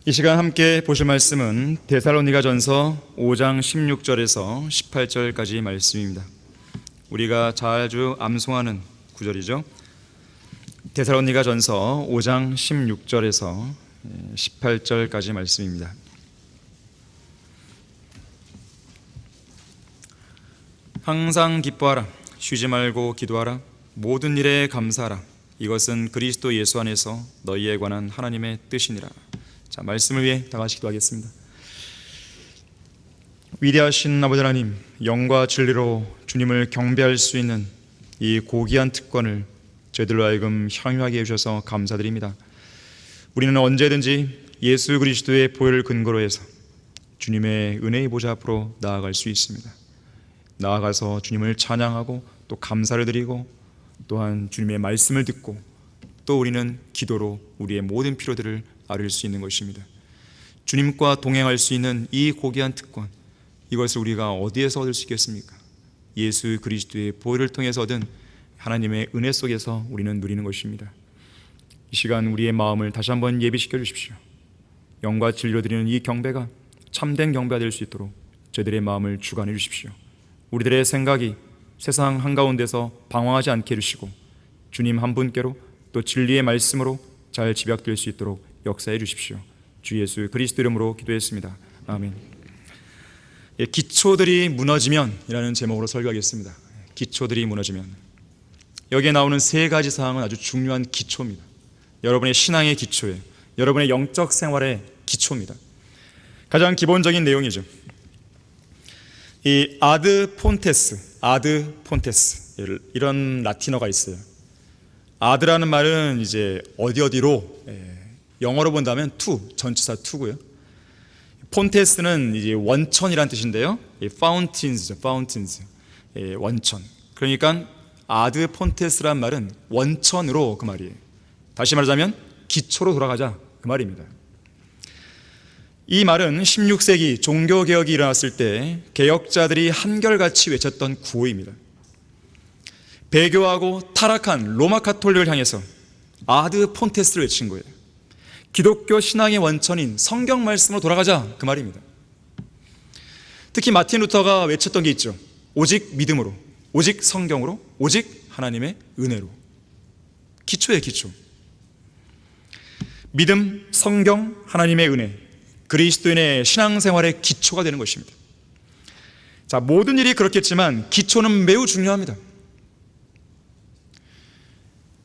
이 시간 함께 보실 말씀은 데살로니가전서 5장 16절에서 18절까지 말씀입니다. 우리가 자주 암송하는 구절이죠. 데살로니가전서 5장 16절에서 18절까지 말씀입니다. 항상 기뻐하라. 쉬지 말고 기도하라. 모든 일에 감사하라. 이것은 그리스도 예수 안에서 너희에 관한 하나님의 뜻이니라. 자, 말씀을 위해 다 같이 기도하겠습니다. 위대하신 아버지 하나님, 영과 진리로 주님을 경배할 수 있는 이 고귀한 특권을 저희들로 하여금 향유하게 해주셔서 감사드립니다. 우리는 언제든지 예수 그리스도의 보혈을 근거로 해서 주님의 은혜의 보좌 앞으로 나아갈 수 있습니다. 나아가서 주님을 찬양하고 또 감사를 드리고 또한 주님의 말씀을 듣고 또 우리는 기도로 우리의 모든 필요들을 아뢰 수 있는 것입니다. 주님과 동행할 수 있는 이 고귀한 특권, 이것을 우리가 어디에서 얻을 수 있겠습니까? 예수 그리스도의 보혈을 통해서 얻은 하나님의 은혜 속에서 우리는 누리는 것입니다. 이 시간 우리의 마음을 다시 한번 예비시켜 주십시오. 영과 진리로 드리는 이 경배가 참된 경배가 될 수 있도록 저희들의 마음을 주관해 주십시오. 우리들의 생각이 세상 한가운데서 방황하지 않게 해주시고 주님 한 분께로 또 진리의 말씀으로 잘 집약될 수 있도록 역사해 주십시오. 주 예수 그리스도 이름으로 기도했습니다. 아멘. 기초들이 무너지면 이라는 제목으로 설교하겠습니다. 기초들이 무너지면. 여기에 나오는 세 가지 사항은 아주 중요한 기초입니다. 여러분의 신앙의 기초예요. 여러분의 영적 생활의 기초입니다. 가장 기본적인 내용이죠. 이 아드 폰테스 이런 라틴어가 있어요. 아드라는 말은 이제 어디로, 영어로 본다면 to, 전치사 to고요. 폰테스는 이제 원천이란 뜻인데요. fountains, 원천. 그러니까 아드 폰테스란 말은 원천으로, 그 말이에요. 다시 말하자면 기초로 돌아가자, 그 말입니다. 이 말은 16세기 종교개혁이 일어났을 때 개혁자들이 한결같이 외쳤던 구호입니다. 배교하고 타락한 로마 카톨릭을 향해서 아드 폰테스를 외친 거예요. 기독교 신앙의 원천인 성경 말씀으로 돌아가자, 그 말입니다. 특히 마틴 루터가 외쳤던 게 있죠. 오직 믿음으로, 오직 성경으로, 오직 하나님의 은혜로. 기초예요, 기초. 믿음, 성경, 하나님의 은혜, 그리스도인의 신앙생활의 기초가 되는 것입니다. 자, 모든 일이 그렇겠지만 기초는 매우 중요합니다.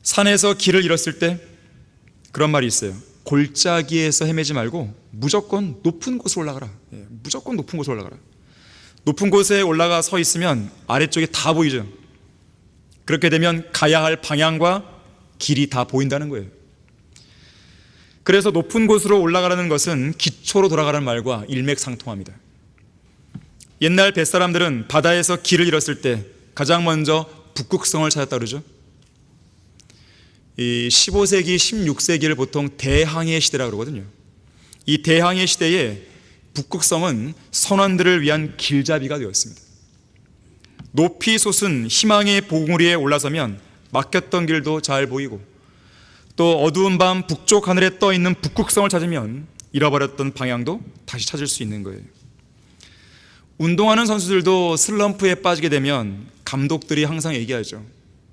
산에서 길을 잃었을 때 그런 말이 있어요. 골짜기에서 헤매지 말고 무조건 높은 곳으로 올라가라. 무조건 높은 곳으로 올라가라. 높은 곳에 올라가 서 있으면 아래쪽이 다 보이죠. 그렇게 되면 가야 할 방향과 길이 다 보인다는 거예요. 그래서 높은 곳으로 올라가라는 것은 기초로 돌아가라는 말과 일맥상통합니다. 옛날 뱃사람들은 바다에서 길을 잃었을 때 가장 먼저 북극성을 찾았다 그러죠. 이 15세기, 16세기를 보통 대항해 시대라고 그러거든요. 이 대항해 시대에 북극성은 선원들을 위한 길잡이가 되었습니다. 높이 솟은 희망의 봉우리 위에 올라서면 막혔던 길도 잘 보이고 또 어두운 밤 북쪽 하늘에 떠 있는 북극성을 찾으면 잃어버렸던 방향도 다시 찾을 수 있는 거예요. 운동하는 선수들도 슬럼프에 빠지게 되면 감독들이 항상 얘기하죠.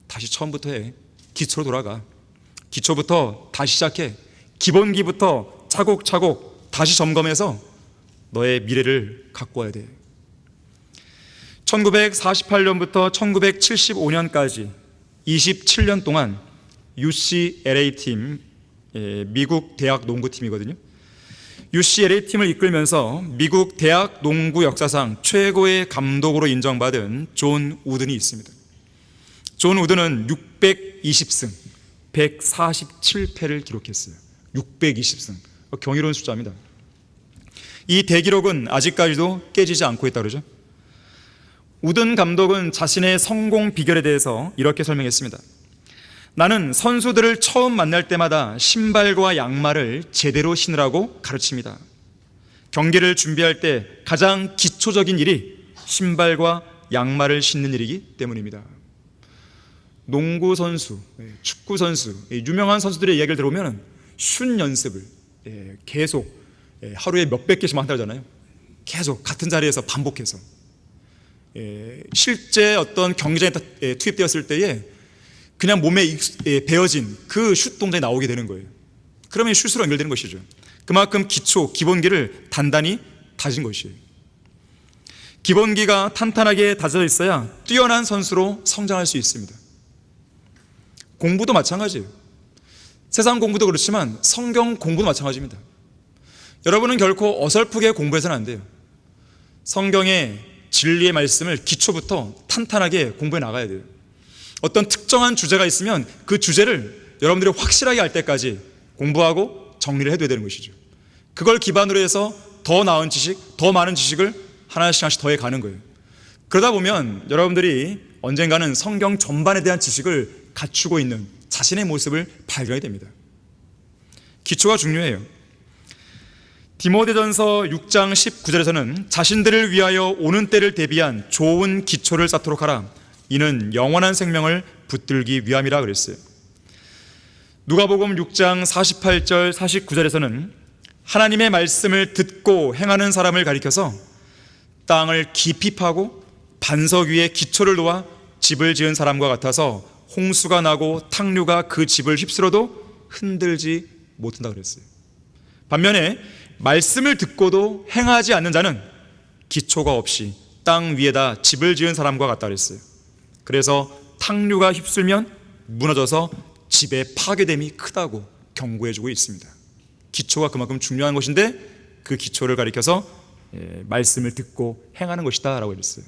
다시 처음부터 해. 기초로 돌아가. 기초부터 다시 시작해. 기본기부터 차곡차곡 다시 점검해서 너의 미래를 갖고 와야 돼. 1948년부터 1975년까지 27년 동안 UCLA 팀, 미국 대학 농구팀이거든요. UCLA 팀을 이끌면서 미국 대학 농구 역사상 최고의 감독으로 인정받은 존 우든이 있습니다. 존 우든은 620승 147패를 기록했어요. 620승, 경이로운 숫자입니다. 이 대기록은 아직까지도 깨지지 않고 있다고 그러죠. 우든 감독은 자신의 성공 비결에 대해서 이렇게 설명했습니다. 나는 선수들을 처음 만날 때마다 신발과 양말을 제대로 신으라고 가르칩니다. 경기를 준비할 때 가장 기초적인 일이 신발과 양말을 신는 일이기 때문입니다. 농구 선수, 축구 선수, 유명한 선수들의 이야기를 들어보면 슛 연습을 계속 하루에 몇백 개씩만 한다잖아요. 계속 같은 자리에서 반복해서. 실제 어떤 경기장에 투입되었을 때에 그냥 몸에 배어진 그 슛 동작이 나오게 되는 거예요. 그러면 슛으로 연결되는 것이죠. 그만큼 기초, 기본기를 단단히 다진 것이에요. 기본기가 탄탄하게 다져져 있어야 뛰어난 선수로 성장할 수 있습니다. 공부도 마찬가지예요. 세상 공부도 그렇지만 성경 공부도 마찬가지입니다. 여러분은 결코 어설프게 공부해서는 안 돼요. 성경의 진리의 말씀을 기초부터 탄탄하게 공부해 나가야 돼요. 어떤 특정한 주제가 있으면 그 주제를 여러분들이 확실하게 알 때까지 공부하고 정리를 해둬야 되는 것이죠. 그걸 기반으로 해서 더 나은 지식, 더 많은 지식을 하나씩 하나씩 더해 가는 거예요. 그러다 보면 여러분들이 언젠가는 성경 전반에 대한 지식을 갖추고 있는 자신의 모습을 발견하게 됩니다. 기초가 중요해요. 디모데전서 6장 19절에서는 자신들을 위하여 오는 때를 대비한 좋은 기초를 쌓도록 하라. 이는 영원한 생명을 붙들기 위함이라 그랬어요. 누가복음 6장 48절 49절에서는 하나님의 말씀을 듣고 행하는 사람을 가리켜서 땅을 깊이 파고 반석 위에 기초를 놓아 집을 지은 사람과 같아서 홍수가 나고 탕류가 그 집을 휩쓸어도 흔들지 못한다 그랬어요. 반면에 말씀을 듣고도 행하지 않는 자는 기초가 없이 땅 위에다 집을 지은 사람과 같다 그랬어요. 그래서 탕류가 휩쓸면 무너져서 집의 파괴됨이 크다고 경고해주고 있습니다. 기초가 그만큼 중요한 것인데 그 기초를 가리켜서 말씀을 듣고 행하는 것이다 라고 했어요.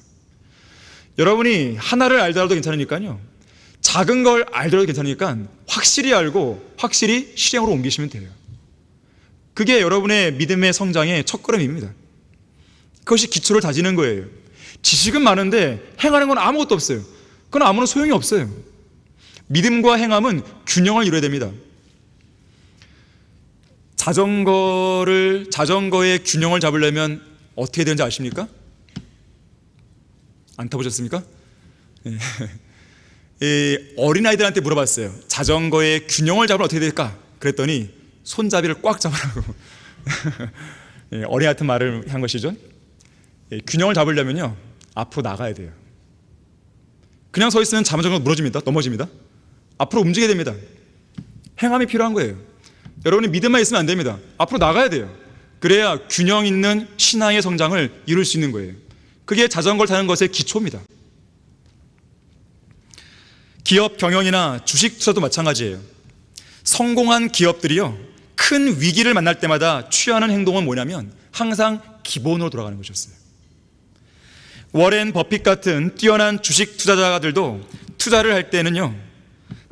여러분이 하나를 알더라도 괜찮으니까요, 작은 걸 알더라도 괜찮으니까 확실히 알고 확실히 실행으로 옮기시면 돼요. 그게 여러분의 믿음의 성장의 첫걸음입니다. 그것이 기초를 다지는 거예요. 지식은 많은데 행하는 건 아무것도 없어요. 그건 아무런 소용이 없어요. 믿음과 행함은 균형을 이루어야 됩니다. 자전거의 균형을 잡으려면 어떻게 되는지 아십니까? 안 타보셨습니까? 어린아이들한테 물어봤어요. 자전거의 균형을 잡으면 어떻게 될까? 그랬더니 손잡이를 꽉 잡으라고 어린 같은 말을 한 것이죠. 균형을 잡으려면요, 앞으로 나가야 돼요. 그냥 서 있으면 자전거가 무너집니다. 넘어집니다. 앞으로 움직여야 됩니다. 행함이 필요한 거예요. 여러분이 믿음만 있으면 안 됩니다. 앞으로 나가야 돼요. 그래야 균형 있는 신앙의 성장을 이룰 수 있는 거예요. 그게 자전거를 타는 것의 기초입니다. 기업 경영이나 주식 투자도 마찬가지예요. 성공한 기업들이요, 큰 위기를 만날 때마다 취하는 행동은 뭐냐면 항상 기본으로 돌아가는 것이었어요. 워렌 버핏 같은 뛰어난 주식 투자자들도 투자를 할 때는요,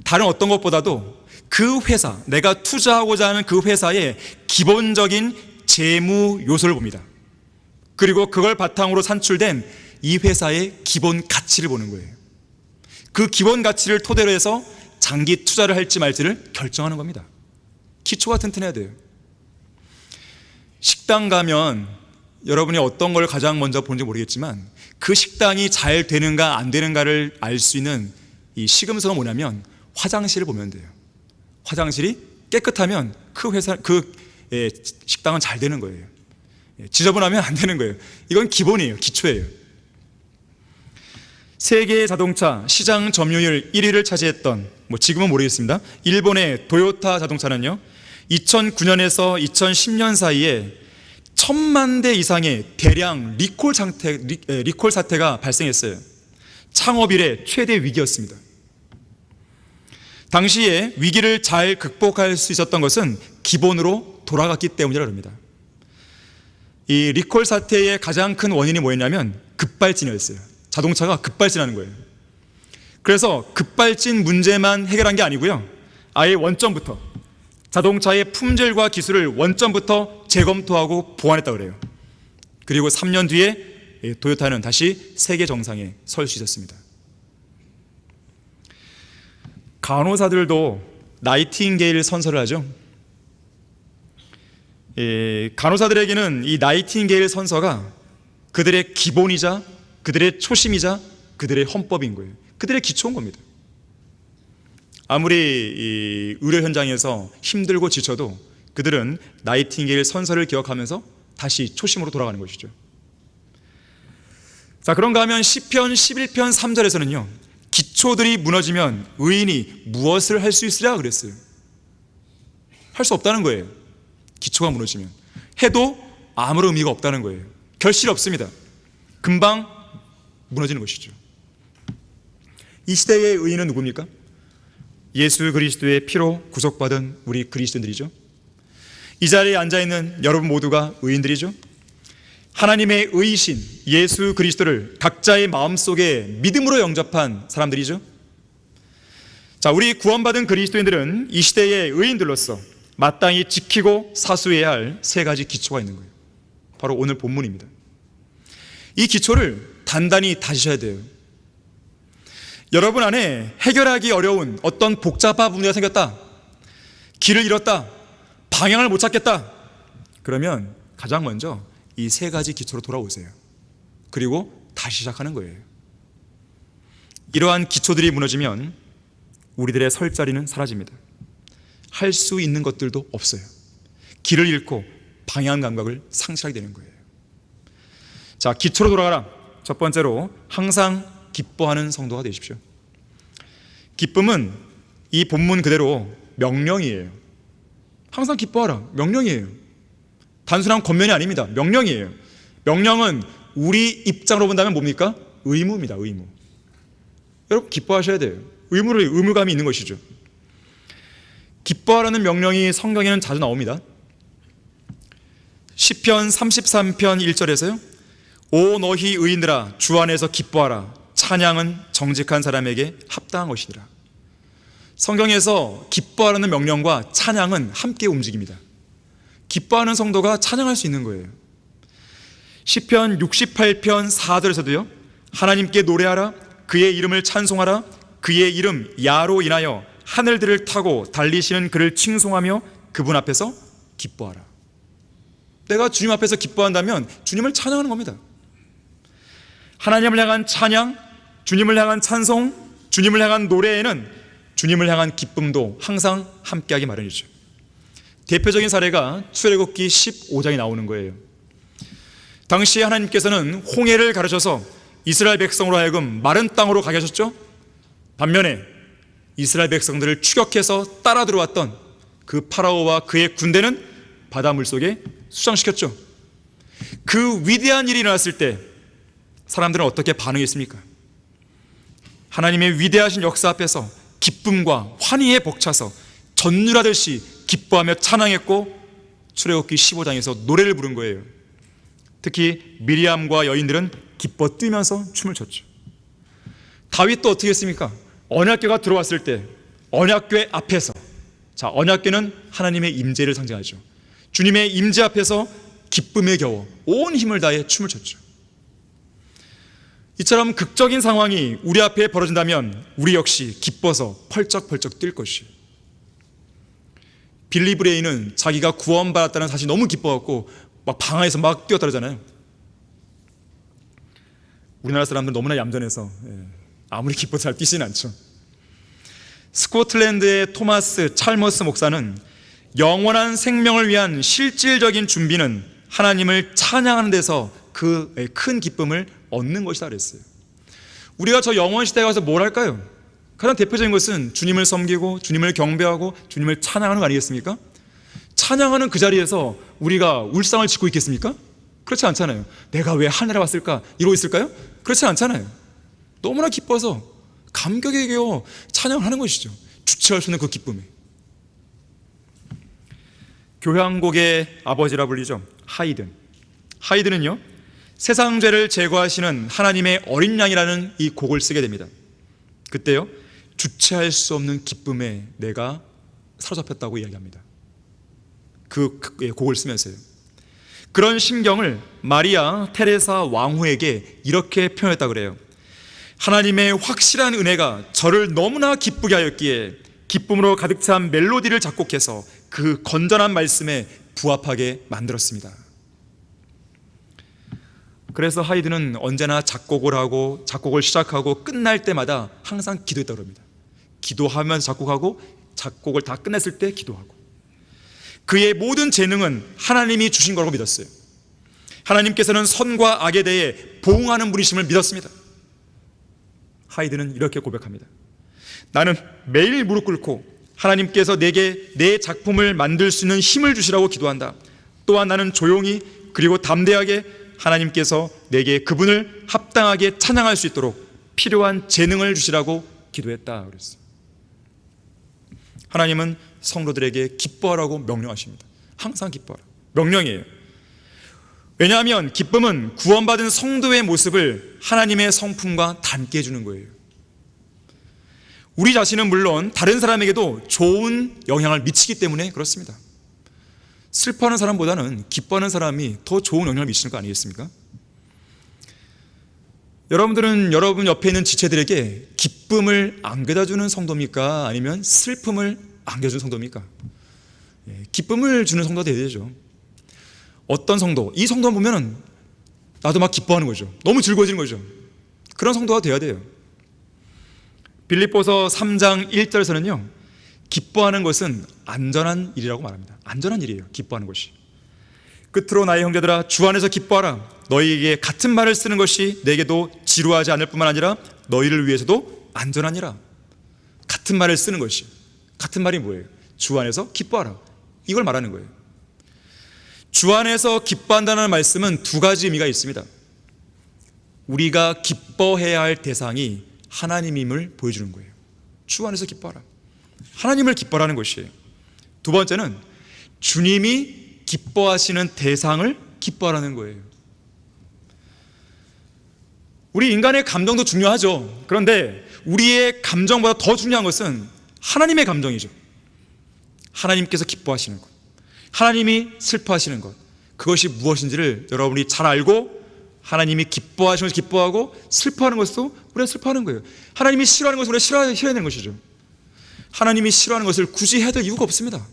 다른 어떤 것보다도 그 회사, 내가 투자하고자 하는 그 회사의 기본적인 재무 요소를 봅니다. 그리고 그걸 바탕으로 산출된 이 회사의 기본 가치를 보는 거예요. 그 기본 가치를 토대로 해서 장기 투자를 할지 말지를 결정하는 겁니다. 기초가 튼튼해야 돼요. 식당 가면 여러분이 어떤 걸 가장 먼저 보는지 모르겠지만 그 식당이 잘 되는가 안 되는가를 알 수 있는 이 시금석은 뭐냐면 화장실을 보면 돼요. 화장실이 깨끗하면 그 식당은 잘 되는 거예요. 지저분하면 안 되는 거예요. 이건 기본이에요. 기초예요. 세계 자동차 시장 점유율 1위를 차지했던, 지금은 모르겠습니다, 일본의 도요타 자동차는요, 2009년에서 2010년 사이에 1000만 대 이상의 대량 리콜 사태가 발생했어요. 창업 이래 최대 위기였습니다. 당시에 위기를 잘 극복할 수 있었던 것은 기본으로 돌아갔기 때문이라고 합니다. 이 리콜 사태의 가장 큰 원인이 뭐였냐면 급발진이었어요. 자동차가 급발진하는 거예요. 그래서 급발진 문제만 해결한 게 아니고요, 아예 원점부터 자동차의 품질과 기술을 원점부터 재검토하고 보완했다고 그래요. 그리고 3년 뒤에 도요타는 다시 세계 정상에 설 수 있었습니다. 간호사들도 나이팅게일 선서를 하죠. 간호사들에게는 이 나이팅게일 선서가 그들의 기본이자 그들의 초심이자 그들의 헌법인 거예요. 그들의 기초인 겁니다. 아무리 이 의료 현장에서 힘들고 지쳐도 그들은 나이팅게일 선서를 기억하면서 다시 초심으로 돌아가는 것이죠. 자, 그런가 하면 시편 11편 3절에서는요, 기초들이 무너지면 의인이 무엇을 할 수 있으랴 그랬어요. 할 수 없다는 거예요. 기초가 무너지면 해도 아무런 의미가 없다는 거예요. 결실 없습니다. 금방 무너지는 것이죠. 이 시대의 의인은 누굽니까? 예수 그리스도의 피로 구속받은 우리 그리스도인들이죠. 이 자리에 앉아있는 여러분 모두가 의인들이죠. 하나님의 의이신 예수 그리스도를 각자의 마음속에 믿음으로 영접한 사람들이죠. 자, 우리 구원받은 그리스도인들은 이 시대의 의인들로서 마땅히 지키고 사수해야 할 세 가지 기초가 있는 거예요. 바로 오늘 본문입니다. 이 기초를 단단히 다지셔야 돼요. 여러분 안에 해결하기 어려운 어떤 복잡한 문제가 생겼다, 길을 잃었다, 방향을 못 찾겠다, 그러면 가장 먼저 이 세 가지 기초로 돌아오세요. 그리고 다시 시작하는 거예요. 이러한 기초들이 무너지면 우리들의 설 자리는 사라집니다. 할 수 있는 것들도 없어요. 길을 잃고 방향 감각을 상실하게 되는 거예요. 자, 기초로 돌아가라. 첫 번째로, 항상 기뻐하는 성도가 되십시오. 기쁨은 이 본문 그대로 명령이에요. 항상 기뻐하라. 명령이에요. 단순한 권면이 아닙니다. 명령이에요. 명령은 우리 입장으로 본다면 뭡니까? 의무입니다. 의무. 여러분, 기뻐하셔야 돼요. 의무감이 있는 것이죠. 기뻐하라는 명령이 성경에는 자주 나옵니다. 시편 33편 1절에서요, 오 너희 의인들아 주 안에서 기뻐하라. 찬양은 정직한 사람에게 합당한 것이더라. 성경에서 기뻐하라는 명령과 찬양은 함께 움직입니다. 기뻐하는 성도가 찬양할 수 있는 거예요. 시편 68편 4절에서도요, 하나님께 노래하라. 그의 이름을 찬송하라. 그의 이름 야로 인하여 하늘들을 타고 달리시는 그를 칭송하며 그분 앞에서 기뻐하라. 내가 주님 앞에서 기뻐한다면 주님을 찬양하는 겁니다. 하나님을 향한 찬양, 주님을 향한 찬송, 주님을 향한 노래에는 주님을 향한 기쁨도 항상 함께하기 마련이죠. 대표적인 사례가 출애굽기 15장에 나오는 거예요. 당시에 하나님께서는 홍해를 가르셔서 이스라엘 백성으로 하여금 마른 땅으로 가게 하셨죠. 반면에 이스라엘 백성들을 추격해서 따라 들어왔던 그 파라오와 그의 군대는 바다 물속에 수장시켰죠. 그 위대한 일이 일어났을 때 사람들은 어떻게 반응했습니까? 하나님의 위대하신 역사 앞에서 기쁨과 환희에 벅차서 전율하듯이 기뻐하며 찬양했고, 출애굽기 15장에서 노래를 부른 거예요. 특히 미리암과 여인들은 기뻐 뛰면서 춤을 췄죠. 다윗도 어떻게 했습니까? 언약궤가 들어왔을 때 언약궤 앞에서, 자, 언약궤는 하나님의 임재를 상징하죠. 주님의 임재 앞에서 기쁨에 겨워 온 힘을 다해 춤을 췄죠. 이처럼 극적인 상황이 우리 앞에 벌어진다면 우리 역시 기뻐서 펄쩍펄쩍 뛸 것이에요. 빌리 브레이는 자기가 구원받았다는 사실이 너무 기뻐갖고 막 방아에서 막 뛰어다니잖아요. 우리나라 사람들은 너무나 얌전해서 아무리 기뻐도 잘 뛰지는 않죠. 스코틀랜드의 토마스 찰머스 목사는 영원한 생명을 위한 실질적인 준비는 하나님을 찬양하는 데서 그 큰 기쁨을 얻는 것이다 그랬어요. 우리가 저 영원 시대에 가서 뭘 할까요? 가장 대표적인 것은 주님을 섬기고 주님을 경배하고 주님을 찬양하는 거 아니겠습니까? 찬양하는 그 자리에서 우리가 울상을 짓고 있겠습니까? 그렇지 않잖아요. 내가 왜 하늘에 왔을까? 이러고 있을까요? 그렇지 않잖아요. 너무나 기뻐서 감격에 겨워 찬양하는 것이죠. 주체할 수 있는 그 기쁨에. 교향곡의 아버지라 불리죠. 하이든. 하이든은요, 세상 죄를 제거하시는 하나님의 어린 양이라는 이 곡을 쓰게 됩니다. 그때요, 주체할 수 없는 기쁨에 내가 사로잡혔다고 이야기합니다. 그 곡을 쓰면서요. 그런 심경을 마리아 테레사 왕후에게 이렇게 표현했다 그래요. 하나님의 확실한 은혜가 저를 너무나 기쁘게 하였기에 기쁨으로 가득 찬 멜로디를 작곡해서 그 건전한 말씀에 부합하게 만들었습니다. 그래서 하이든은 언제나 작곡을 하고 작곡을 시작하고 끝날 때마다 항상 기도했다고 합니다. 기도하면서 작곡하고 작곡을 다 끝냈을 때 기도하고, 그의 모든 재능은 하나님이 주신 거라고 믿었어요. 하나님께서는 선과 악에 대해 보응하는 분이심을 믿었습니다. 하이드는 이렇게 고백합니다. 나는 매일 무릎 꿇고 하나님께서 내게 내 작품을 만들 수 있는 힘을 주시라고 기도한다. 또한 나는 조용히 그리고 담대하게 하나님께서 내게 그분을 합당하게 찬양할 수 있도록 필요한 재능을 주시라고 기도했다 그랬어요. 하나님은 성도들에게 기뻐하라고 명령하십니다. 항상 기뻐하라. 명령이에요. 왜냐하면 기쁨은 구원받은 성도의 모습을 하나님의 성품과 닮게 해주는 거예요. 우리 자신은 물론 다른 사람에게도 좋은 영향을 미치기 때문에 그렇습니다. 슬퍼하는 사람보다는 기뻐하는 사람이 더 좋은 영향을 미치는 거 아니겠습니까? 여러분들은 여러분 옆에 있는 지체들에게 기쁨을 안겨다주는 성도입니까? 아니면 슬픔을 안겨주는 성도입니까? 기쁨을 주는 성도가 되어야 되죠. 어떤 성도, 이 성도만 보면은 나도 막 기뻐하는 거죠. 너무 즐거워지는 거죠. 그런 성도가 되어야 돼요. 빌립보서 3장 1절에서는요, 기뻐하는 것은 안전한 일이라고 말합니다. 안전한 일이에요, 기뻐하는 것이. 끝으로 나의 형제들아, 주 안에서 기뻐하라. 너희에게 같은 말을 쓰는 것이 내게도 지루하지 않을 뿐만 아니라 너희를 위해서도 안전하니라. 같은 말을 쓰는 것이, 같은 말이 뭐예요? 주 안에서 기뻐하라, 이걸 말하는 거예요. 주 안에서 기뻐한다는 말씀은 두 가지 의미가 있습니다. 우리가 기뻐해야 할 대상이 하나님임을 보여주는 거예요. 주 안에서 기뻐하라, 하나님을 기뻐하라는 것이에요. 두 번째는 주님이 기뻐하시는 대상을 기뻐하라는 거예요. 우리 인간의 감정도 중요하죠. 그런데 우리의 감정보다 더 중요한 것은 하나님의 감정이죠. 하나님께서 기뻐하시는 것, 하나님이 슬퍼하시는 것, 그것이 무엇인지를 여러분이 잘 알고 하나님이 기뻐하시는 것을 기뻐하고 슬퍼하는 것도 우리가 슬퍼하는 거예요. 하나님이 싫어하는 것을 우리가 싫어해야 되는 것이죠. 하나님이 싫어하는 것을 굳이 해야 될 이유가 없습니다.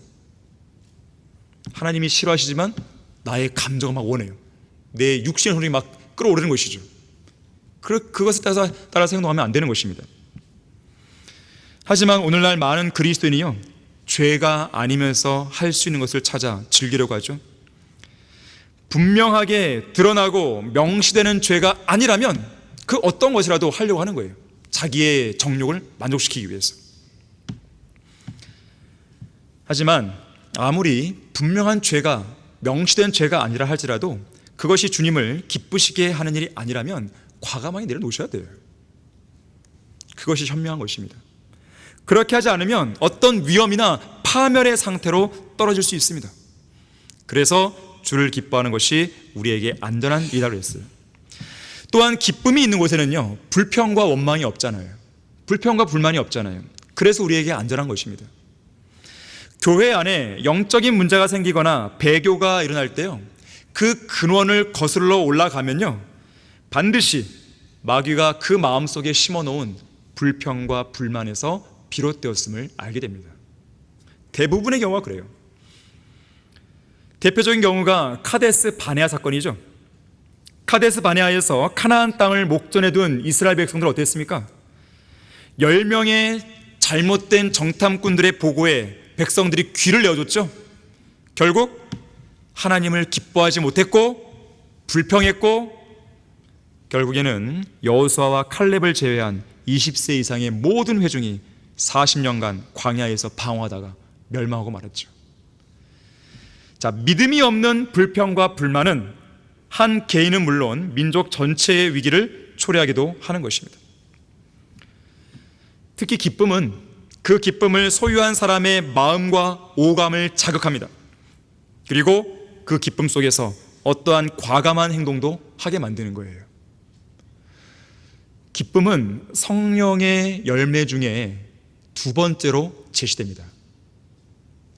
하나님이 싫어하시지만 나의 감정을 막 원해요. 내 육신의 혼이 막 끌어오르는 것이죠. 그것에 따라서 행동하면 안 되는 것입니다. 하지만 오늘날 많은 그리스도인이요, 죄가 아니면서 할 수 있는 것을 찾아 즐기려고 하죠. 분명하게 드러나고 명시되는 죄가 아니라면 그 어떤 것이라도 하려고 하는 거예요. 자기의 정욕을 만족시키기 위해서. 하지만 아무리 분명한 죄가, 명시된 죄가 아니라 할지라도 그것이 주님을 기쁘시게 하는 일이 아니라면 과감하게 내려놓으셔야 돼요. 그것이 현명한 것입니다. 그렇게 하지 않으면 어떤 위험이나 파멸의 상태로 떨어질 수 있습니다. 그래서 주를 기뻐하는 것이 우리에게 안전한 일이라고 했어요. 또한 기쁨이 있는 곳에는요, 불평과 원망이 없잖아요. 불평과 불만이 없잖아요. 그래서 우리에게 안전한 것입니다. 교회 안에 영적인 문제가 생기거나 배교가 일어날 때요, 그 근원을 거슬러 올라가면요, 반드시 마귀가 그 마음속에 심어놓은 불평과 불만에서 비롯되었음을 알게 됩니다. 대부분의 경우가 그래요. 대표적인 경우가 카데스 바네아 사건이죠. 카데스 바네아에서 카나안 땅을 목전에 둔 이스라엘 백성들 어땠습니까? 10명의 잘못된 정탐꾼들의 보고에 백성들이 귀를 내어줬죠. 결국 하나님을 기뻐하지 못했고 불평했고, 결국에는 여호수아와 칼렙을 제외한 20세 이상의 모든 회중이 40년간 광야에서 방황하다가 멸망하고 말았죠. 자, 믿음이 없는 불평과 불만은 한 개인은 물론 민족 전체의 위기를 초래하기도 하는 것입니다. 특히 기쁨은 그 기쁨을 소유한 사람의 마음과 오감을 자극합니다. 그리고 그 기쁨 속에서 어떠한 과감한 행동도 하게 만드는 거예요. 기쁨은 성령의 열매 중에 두 번째로 제시됩니다.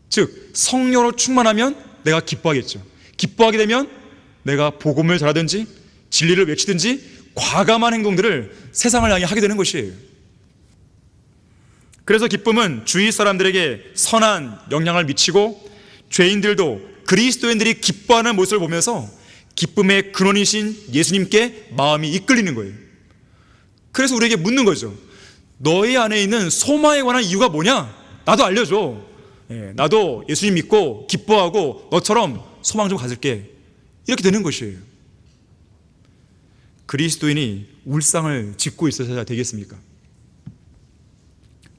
즉, 성령으로 충만하면 내가 기뻐하겠죠. 기뻐하게 되면 내가 복음을 전하든지 진리를 외치든지 과감한 행동들을 세상을 향해 하게 되는 것이에요. 그래서 기쁨은 주위 사람들에게 선한 영향을 미치고, 죄인들도 그리스도인들이 기뻐하는 모습을 보면서 기쁨의 근원이신 예수님께 마음이 이끌리는 거예요. 그래서 우리에게 묻는 거죠. 너희 안에 있는 소망에 관한 이유가 뭐냐? 나도 알려줘. 나도 예수님 믿고 기뻐하고 너처럼 소망 좀 가질게. 이렇게 되는 것이에요. 그리스도인이 울상을 짓고 있어야 되겠습니까?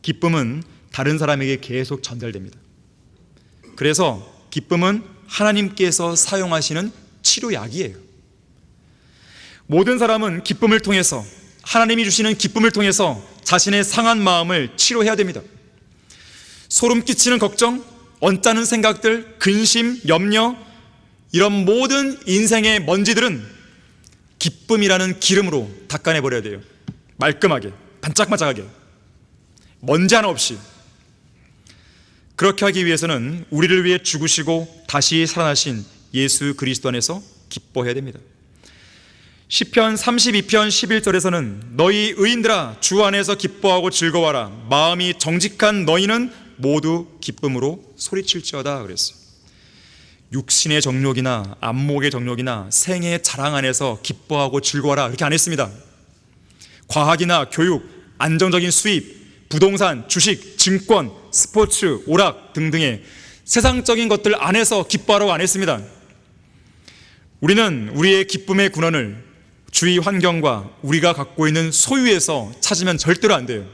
기쁨은 다른 사람에게 계속 전달됩니다. 그래서 기쁨은 하나님께서 사용하시는 치료약이에요. 모든 사람은 기쁨을 통해서, 하나님이 주시는 기쁨을 통해서 자신의 상한 마음을 치료해야 됩니다. 소름 끼치는 걱정, 언짢은 생각들, 근심, 염려, 이런 모든 인생의 먼지들은 기쁨이라는 기름으로 닦아내버려야 돼요. 말끔하게, 반짝반짝하게, 먼지 하나 없이. 그렇게 하기 위해서는 우리를 위해 죽으시고 다시 살아나신 예수 그리스도 안에서 기뻐해야 됩니다. 시편 32편 11절에서는 너희 의인들아 주 안에서 기뻐하고 즐거워하라. 마음이 정직한 너희는 모두 기쁨으로 소리칠지어다 그랬어요. 육신의 정욕이나 안목의 정욕이나 생애의 자랑 안에서 기뻐하고 즐거워하라 그렇게 안 했습니다. 과학이나 교육, 안정적인 수입, 부동산, 주식, 증권, 스포츠, 오락 등등의 세상적인 것들 안에서 기뻐하라고 안 했습니다. 우리는 우리의 기쁨의 근원을 주위 환경과 우리가 갖고 있는 소유에서 찾으면 절대로 안 돼요.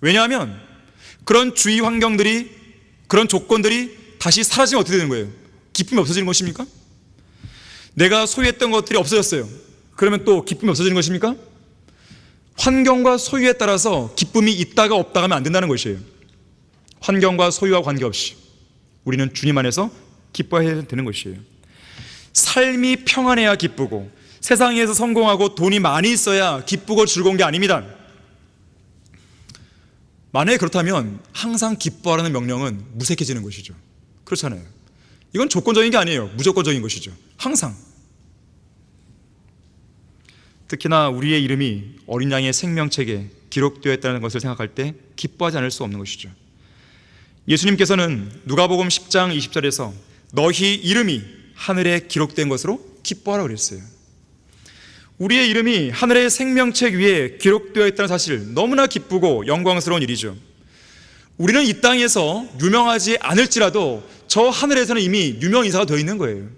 왜냐하면 그런 주위 환경들이, 그런 조건들이 다시 사라지면 어떻게 되는 거예요? 기쁨이 없어지는 것입니까? 내가 소유했던 것들이 없어졌어요. 그러면 또 기쁨이 없어지는 것입니까? 환경과 소유에 따라서 기쁨이 있다가 없다가 하면 안 된다는 것이에요. 환경과 소유와 관계없이 우리는 주님 안에서 기뻐해야 되는 것이에요. 삶이 평안해야 기쁘고 세상에서 성공하고 돈이 많이 있어야 기쁘고 즐거운 게 아닙니다. 만약에 그렇다면 항상 기뻐하라는 명령은 무색해지는 것이죠. 그렇잖아요. 이건 조건적인 게 아니에요. 무조건적인 것이죠. 항상. 특히나 우리의 이름이 어린 양의 생명책에 기록되어 있다는 것을 생각할 때 기뻐하지 않을 수 없는 것이죠. 예수님께서는 누가복음 10장 20절에서 너희 이름이 하늘에 기록된 것으로 기뻐하라고 그랬어요. 우리의 이름이 하늘의 생명책 위에 기록되어 있다는 사실, 너무나 기쁘고 영광스러운 일이죠. 우리는 이 땅에서 유명하지 않을지라도 저 하늘에서는 이미 유명 인사가 되어 있는 거예요.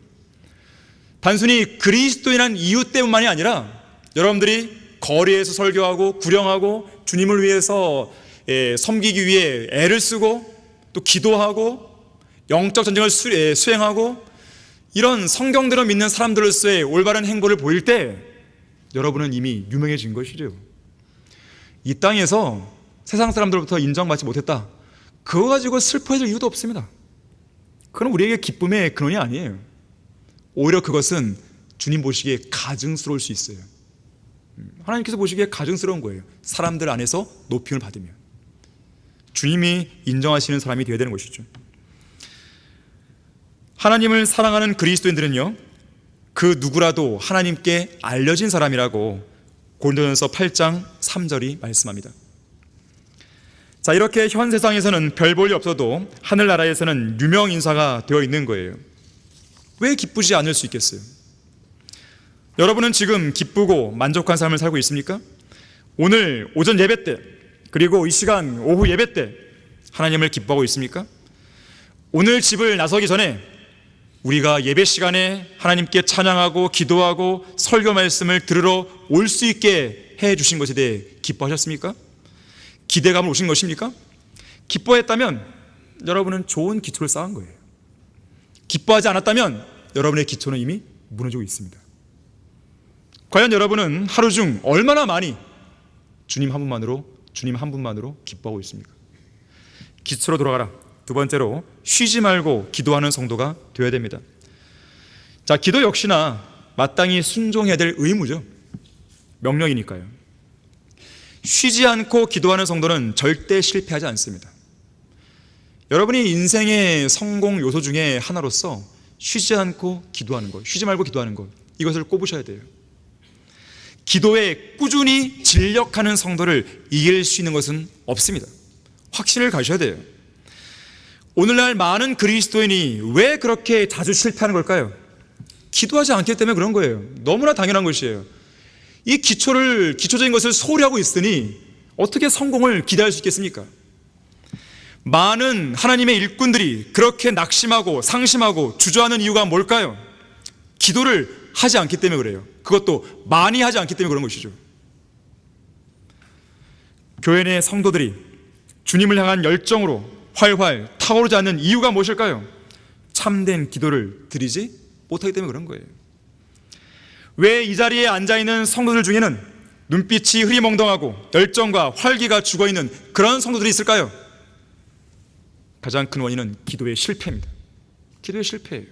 단순히 그리스도인한 이유 때문만이 아니라 여러분들이 거리에서 설교하고 구령하고 주님을 위해서 섬기기 위해 애를 쓰고 또 기도하고 영적 전쟁을 수행하고 이런 성경대로 믿는 사람들로서의 올바른 행보를 보일 때 여러분은 이미 유명해진 것이죠. 이 땅에서 세상 사람들로부터 인정받지 못했다, 그거 가지고 슬퍼해질 이유도 없습니다. 그건 우리에게 기쁨의 근원이 아니에요. 오히려 그것은 주님 보시기에 가증스러울 수 있어요. 하나님께서 보시기에 가증스러운 거예요. 사람들 안에서 높임을 받으면 주님이 인정하시는 사람이 되어야 되는 것이죠. 하나님을 사랑하는 그리스도인들은요, 그 누구라도 하나님께 알려진 사람이라고 고린도전서 8장 3절이 말씀합니다. 자, 이렇게 현 세상에서는 별 볼일 없어도 하늘나라에서는 유명 인사가 되어 있는 거예요. 왜 기쁘지 않을 수 있겠어요? 여러분은 지금 기쁘고 만족한 삶을 살고 있습니까? 오늘 오전 예배 때, 그리고 이 시간 오후 예배 때 하나님을 기뻐하고 있습니까? 오늘 집을 나서기 전에 우리가 예배 시간에 하나님께 찬양하고 기도하고 설교 말씀을 들으러 올 수 있게 해 주신 것에 대해 기뻐하셨습니까? 기대감을 오신 것입니까? 기뻐했다면 여러분은 좋은 기초를 쌓은 거예요. 기뻐하지 않았다면 여러분의 기초는 이미 무너지고 있습니다. 과연 여러분은 하루 중 얼마나 많이 주님 한 분만으로 기뻐하고 있습니까? 기초로 돌아가라. 두 번째로, 쉬지 말고 기도하는 성도가 되어야 됩니다. 자, 기도 역시나 마땅히 순종해야 될 의무죠. 명령이니까요. 쉬지 않고 기도하는 성도는 절대 실패하지 않습니다. 여러분이 인생의 성공 요소 중에 하나로서 쉬지 않고 기도하는 것, 쉬지 말고 기도하는 것, 이것을 꼽으셔야 돼요. 기도에 꾸준히 진력하는 성도를 이길 수 있는 것은 없습니다. 확신을 가셔야 돼요. 오늘날 많은 그리스도인이 왜 그렇게 자주 실패하는 걸까요? 기도하지 않기 때문에 그런 거예요. 너무나 당연한 것이에요. 이 기초적인 것을 소홀히 하고 있으니 어떻게 성공을 기대할 수 있겠습니까? 많은 하나님의 일꾼들이 그렇게 낙심하고 상심하고 주저하는 이유가 뭘까요? 기도를 하지 않기 때문에 그래요. 그것도 많이 하지 않기 때문에 그런 것이죠. 교회 내 성도들이 주님을 향한 열정으로 활활 타오르지 않는 이유가 무엇일까요? 참된 기도를 드리지 못하기 때문에 그런 거예요. 왜 이 자리에 앉아있는 성도들 중에는 눈빛이 흐리멍덩하고 열정과 활기가 죽어있는 그런 성도들이 있을까요? 가장 큰 원인은 기도의 실패입니다. 기도의 실패예요.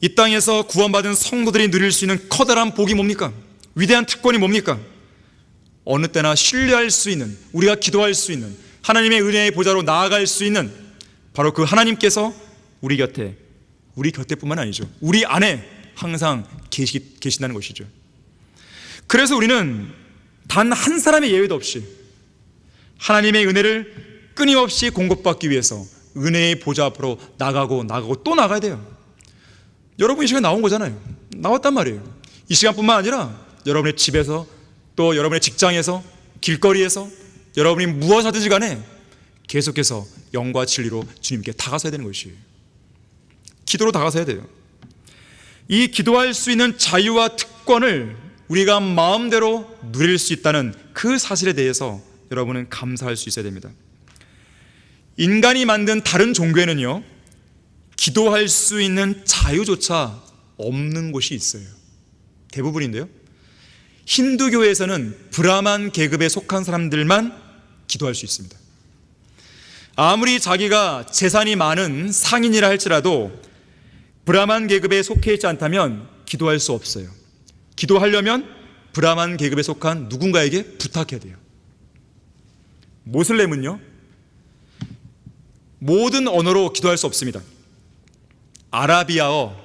이 땅에서 구원받은 성도들이 누릴 수 있는 커다란 복이 뭡니까? 위대한 특권이 뭡니까? 어느 때나 신뢰할 수 있는, 우리가 기도할 수 있는, 하나님의 은혜의 보좌로 나아갈 수 있는 바로 그 하나님께서 우리 곁에뿐만 아니죠, 우리 안에 항상 계신다는 것이죠. 그래서 우리는 단 한 사람의 예외도 없이 하나님의 은혜를 끊임없이 공급받기 위해서 은혜의 보좌 앞으로 나가고 또 나가야 돼요. 여러분 이 시간에 나온 거잖아요. 나왔단 말이에요. 이 시간뿐만 아니라 여러분의 집에서, 또 여러분의 직장에서, 길거리에서 여러분이 무엇 하든지 간에 계속해서 영과 진리로 주님께 다가서야 되는 것이에요. 기도로 다가서야 돼요. 이 기도할 수 있는 자유와 특권을 우리가 마음대로 누릴 수 있다는 그 사실에 대해서 여러분은 감사할 수 있어야 됩니다. 인간이 만든 다른 종교에는요, 기도할 수 있는 자유조차 없는 곳이 있어요. 대부분인데요, 힌두교에서는 브라만 계급에 속한 사람들만 기도할 수 있습니다. 아무리 자기가 재산이 많은 상인이라 할지라도 브라만 계급에 속해 있지 않다면 기도할 수 없어요. 기도하려면 브라만 계급에 속한 누군가에게 부탁해야 돼요. 모슬렘은요, 모든 언어로 기도할 수 없습니다. 아라비아어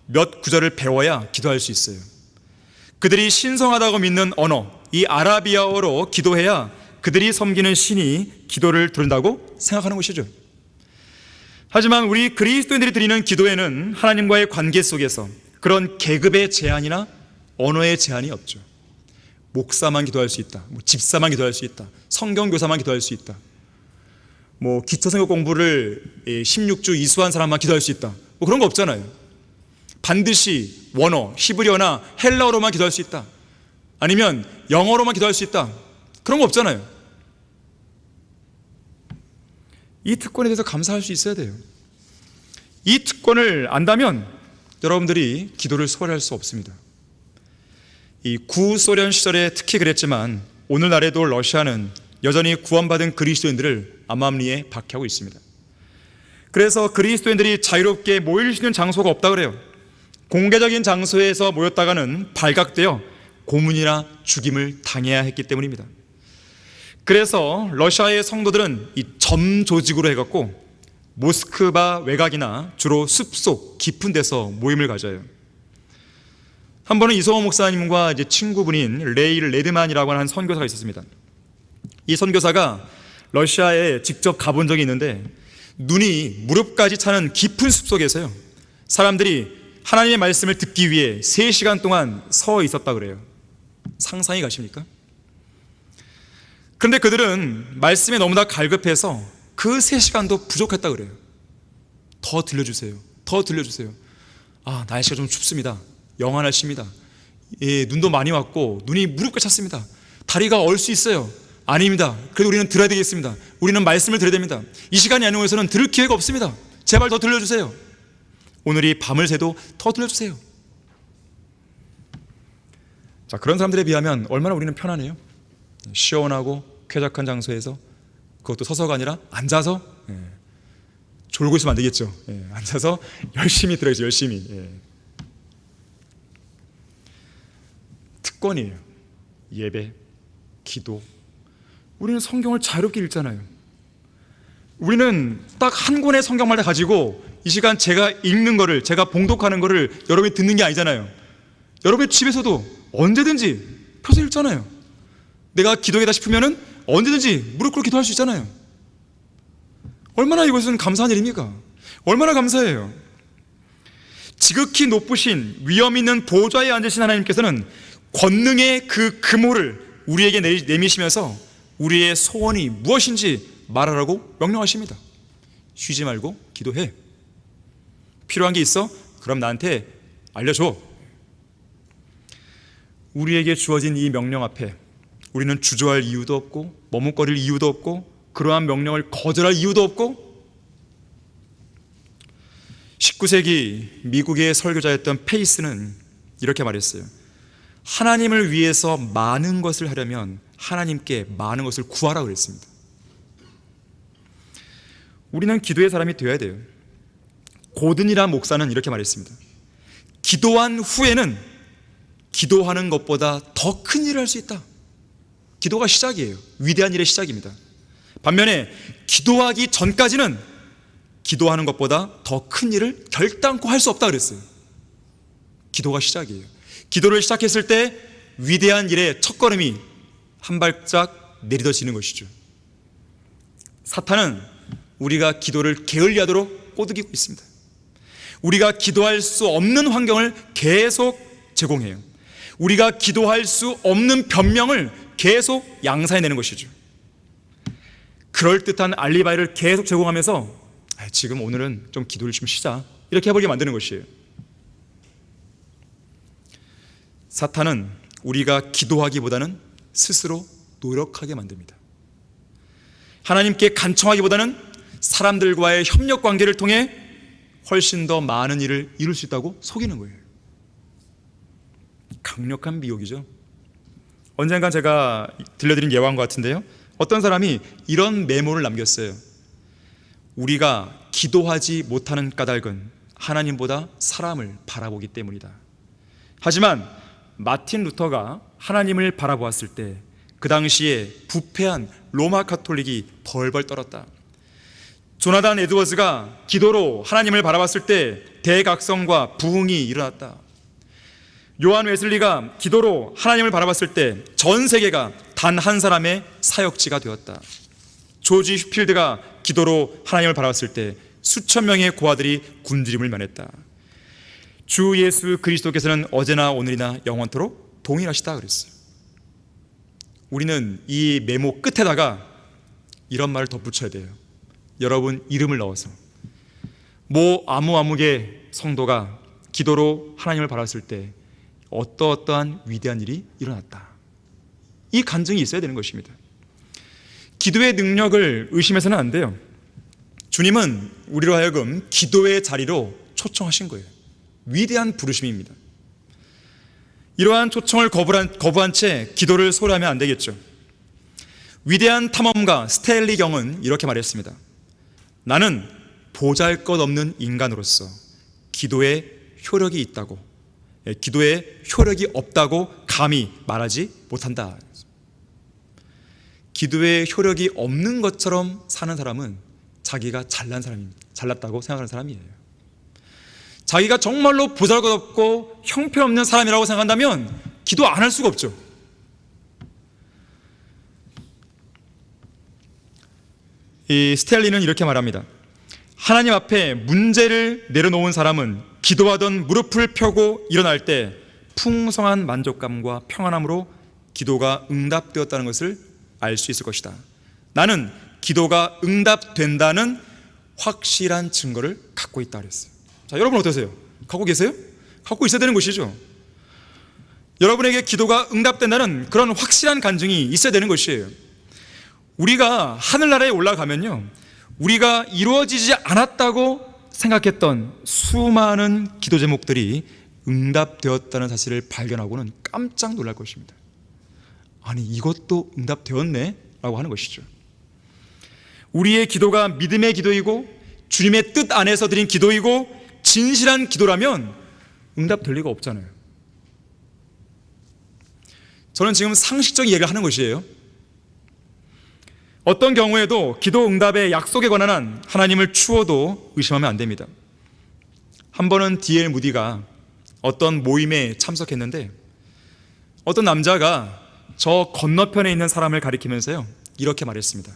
몇 구절을 배워야 기도할 수 있어요. 그들이 신성하다고 믿는 언어, 이 아라비아어로 기도해야 그들이 섬기는 신이 기도를 들은다고 생각하는 것이죠. 하지만 우리 그리스도인들이 드리는 기도에는 하나님과의 관계 속에서 그런 계급의 제한이나 언어의 제한이 없죠. 목사만 기도할 수 있다, 집사만 기도할 수 있다, 성경교사만 기도할 수 있다, 기초성경 공부를 16주 이수한 사람만 기도할 수 있다, 그런 거 없잖아요. 반드시 원어, 히브리어나 헬라어로만 기도할 수 있다, 아니면 영어로만 기도할 수 있다, 그런 거 없잖아요. 이 특권에 대해서 감사할 수 있어야 돼요. 이 특권을 안다면 여러분들이 기도를 소홀히 할 수 없습니다. 이 구소련 시절에 특히 그랬지만 오늘날에도 러시아는 여전히 구원받은 그리스도인들을 암암리에 박해하고 있습니다. 그래서 그리스도인들이 자유롭게 모일 수 있는 장소가 없다 그래요. 공개적인 장소에서 모였다가는 발각되어 고문이나 죽임을 당해야 했기 때문입니다. 그래서 러시아의 성도들은 이 점 조직으로 해갖고 모스크바 외곽이나 주로 숲속 깊은 데서 모임을 가져요. 한 번은 이성호 목사님과 이제 친구분인 레이 레드만이라고 하는 선교사가 있었습니다. 이 선교사가 러시아에 직접 가본 적이 있는데 눈이 무릎까지 차는 깊은 숲속에서요, 사람들이 하나님의 말씀을 듣기 위해 3시간 동안 서 있었다 그래요. 상상이 가십니까? 그런데 그들은 말씀에 너무나 갈급해서 그 3시간도 부족했다 그래요. 더 들려주세요, 더 들려주세요. 날씨가 좀 춥습니다. 영하 날씨입니다. 눈도 많이 왔고 눈이 무릎까지 찼습니다. 다리가 얼 수 있어요. 아닙니다. 그래도 우리는 들어야 되겠습니다. 우리는 말씀을 들어야 됩니다. 이 시간이 아니고서는 들을 기회가 없습니다. 제발 더 들려주세요. 오늘이 밤을 새도 더 들려주세요. 자, 그런 사람들에 비하면 얼마나 우리는 편하네요. 시원하고 쾌적한 장소에서, 그것도 서서가 아니라 앉아서, 졸고 있으면 안 되겠죠. 앉아서 열심히 들어야죠. 열심히. 특권이에요. 예배, 기도. 우리는 성경을 자유롭게 읽잖아요. 우리는 딱 한 권의 성경만 다 가지고 이 시간 제가 읽는 거를, 제가 봉독하는 거를 여러분이 듣는 게 아니잖아요. 여러분의 집에서도 언제든지 펴서 읽잖아요. 내가 기도하다 싶으면은 언제든지 무릎 꿇고 기도할 수 있잖아요. 얼마나 이것은 감사한 일입니까? 얼마나 감사해요. 지극히 높으신 위엄 있는 보좌에 앉으신 하나님께서는 권능의 그 금호를 우리에게 내미시면서 우리의 소원이 무엇인지 말하라고 명령하십니다. 쉬지 말고 기도해. 필요한 게 있어? 그럼 나한테 알려줘. 우리에게 주어진 이 명령 앞에 우리는 주저할 이유도 없고 머뭇거릴 이유도 없고 그러한 명령을 거절할 이유도 없고, 19세기 미국의 설교자였던 페이스는 이렇게 말했어요. 하나님을 위해서 많은 것을 하려면 하나님께 많은 것을 구하라고 그랬습니다. 우리는 기도의 사람이 되어야 돼요. 고든이라는 목사는 이렇게 말했습니다. 기도한 후에는 기도하는 것보다 더 큰 일을 할 수 있다. 기도가 시작이에요. 위대한 일의 시작입니다. 반면에 기도하기 전까지는 기도하는 것보다 더 큰 일을 결단코 할 수 없다 그랬어요. 기도가 시작이에요. 기도를 시작했을 때 위대한 일의 첫걸음이 한 발짝 내딛어지는 것이죠. 사탄은 우리가 기도를 게을리하도록 꼬드기고 있습니다. 우리가 기도할 수 없는 환경을 계속 제공해요. 우리가 기도할 수 없는 변명을 계속 양산해내는 것이죠. 그럴듯한 알리바이를 계속 제공하면서 지금 오늘은 좀 기도를 좀 쉬자, 이렇게 해버리게 만드는 것이에요. 사탄은 우리가 기도하기보다는 스스로 노력하게 만듭니다. 하나님께 간청하기보다는 사람들과의 협력 관계를 통해 훨씬 더 많은 일을 이룰 수 있다고 속이는 거예요. 강력한 미혹이죠. 언젠가 제가 들려드린 예화인 것 같은데요, 어떤 사람이 이런 메모를 남겼어요. 우리가 기도하지 못하는 까닭은 하나님보다 사람을 바라보기 때문이다. 하지만 마틴 루터가 하나님을 바라보았을 때 그 당시에 부패한 로마 카톨릭이 벌벌 떨었다. 조나단 에드워즈가 기도로 하나님을 바라봤을 때 대각성과 부흥이 일어났다. 요한 웨슬리가 기도로 하나님을 바라봤을 때 전 세계가 단 한 사람의 사역지가 되었다. 조지 휴필드가 기도로 하나님을 바라봤을 때 수천 명의 고아들이 굶주림을 면했다. 주 예수 그리스도께서는 어제나 오늘이나 영원토록 동일하시다 그랬어요. 우리는 이 메모 끝에다가 이런 말을 덧붙여야 돼요. 여러분 이름을 넣어서 모 아무개 성도가 기도로 하나님을 바랐을 때 어떠한 위대한 일이 일어났다. 이 간증이 있어야 되는 것입니다. 기도의 능력을 의심해서는 안 돼요. 주님은 우리로 하여금 기도의 자리로 초청하신 거예요. 위대한 부르심입니다. 이러한 초청을 거부한 채 기도를 소홀하면 안 되겠죠. 위대한 탐험가 스탠리 경은 이렇게 말했습니다. 나는 보잘것없는 인간으로서 기도에 효력이 있다고, 기도에 효력이 없다고 감히 말하지 못한다. 기도에 효력이 없는 것처럼 사는 사람은 자기가 잘난 사람입니다. 잘났다고 생각하는 사람이에요. 자기가 정말로 보잘것없고 형편없는 사람이라고 생각한다면 기도 안 할 수가 없죠. 이 스탠리는 이렇게 말합니다. 하나님 앞에 문제를 내려놓은 사람은 기도하던 무릎을 펴고 일어날 때 풍성한 만족감과 평안함으로 기도가 응답되었다는 것을 알 수 있을 것이다. 나는 기도가 응답된다는 확실한 증거를 갖고 있다 그랬어요. 자, 여러분 어떠세요? 갖고 계세요? 갖고 있어야 되는 것이죠. 여러분에게 기도가 응답된다는 그런 확실한 간증이 있어야 되는 것이에요. 우리가 하늘나라에 올라가면요, 우리가 이루어지지 않았다고 생각했던 수많은 기도 제목들이 응답되었다는 사실을 발견하고는 깜짝 놀랄 것입니다. 아니, 이것도 응답되었네? 라고 하는 것이죠. 우리의 기도가 믿음의 기도이고 주님의 뜻 안에서 드린 기도이고 진실한 기도라면 응답될 리가 없잖아요. 저는 지금 상식적인 얘기를 하는 것이에요. 어떤 경우에도 기도 응답의 약속에 관한 한 하나님을 추워도 의심하면 안 됩니다. 한 번은 D.L. 무디가 어떤 모임에 참석했는데 어떤 남자가 저 건너편에 있는 사람을 가리키면서요, 이렇게 말했습니다.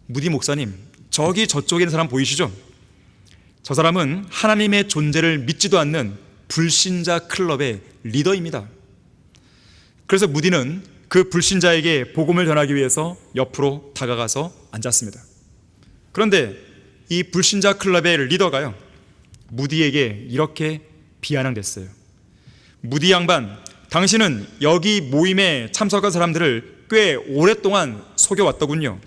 무디 목사님, 저기 저쪽에 있는 사람 보이시죠? 저 사람은 하나님의 존재를 믿지도 않는 불신자 클럽의 리더입니다. 그래서 무디는 그 불신자에게 복음을 전하기 위해서 옆으로 다가가서 앉았습니다. 그런데 이 불신자 클럽의 리더가요, 무디에게 이렇게 비아냥댔어요. 무디 양반, 당신은 여기 모임에 참석한 사람들을 꽤 오랫동안 속여왔더군요.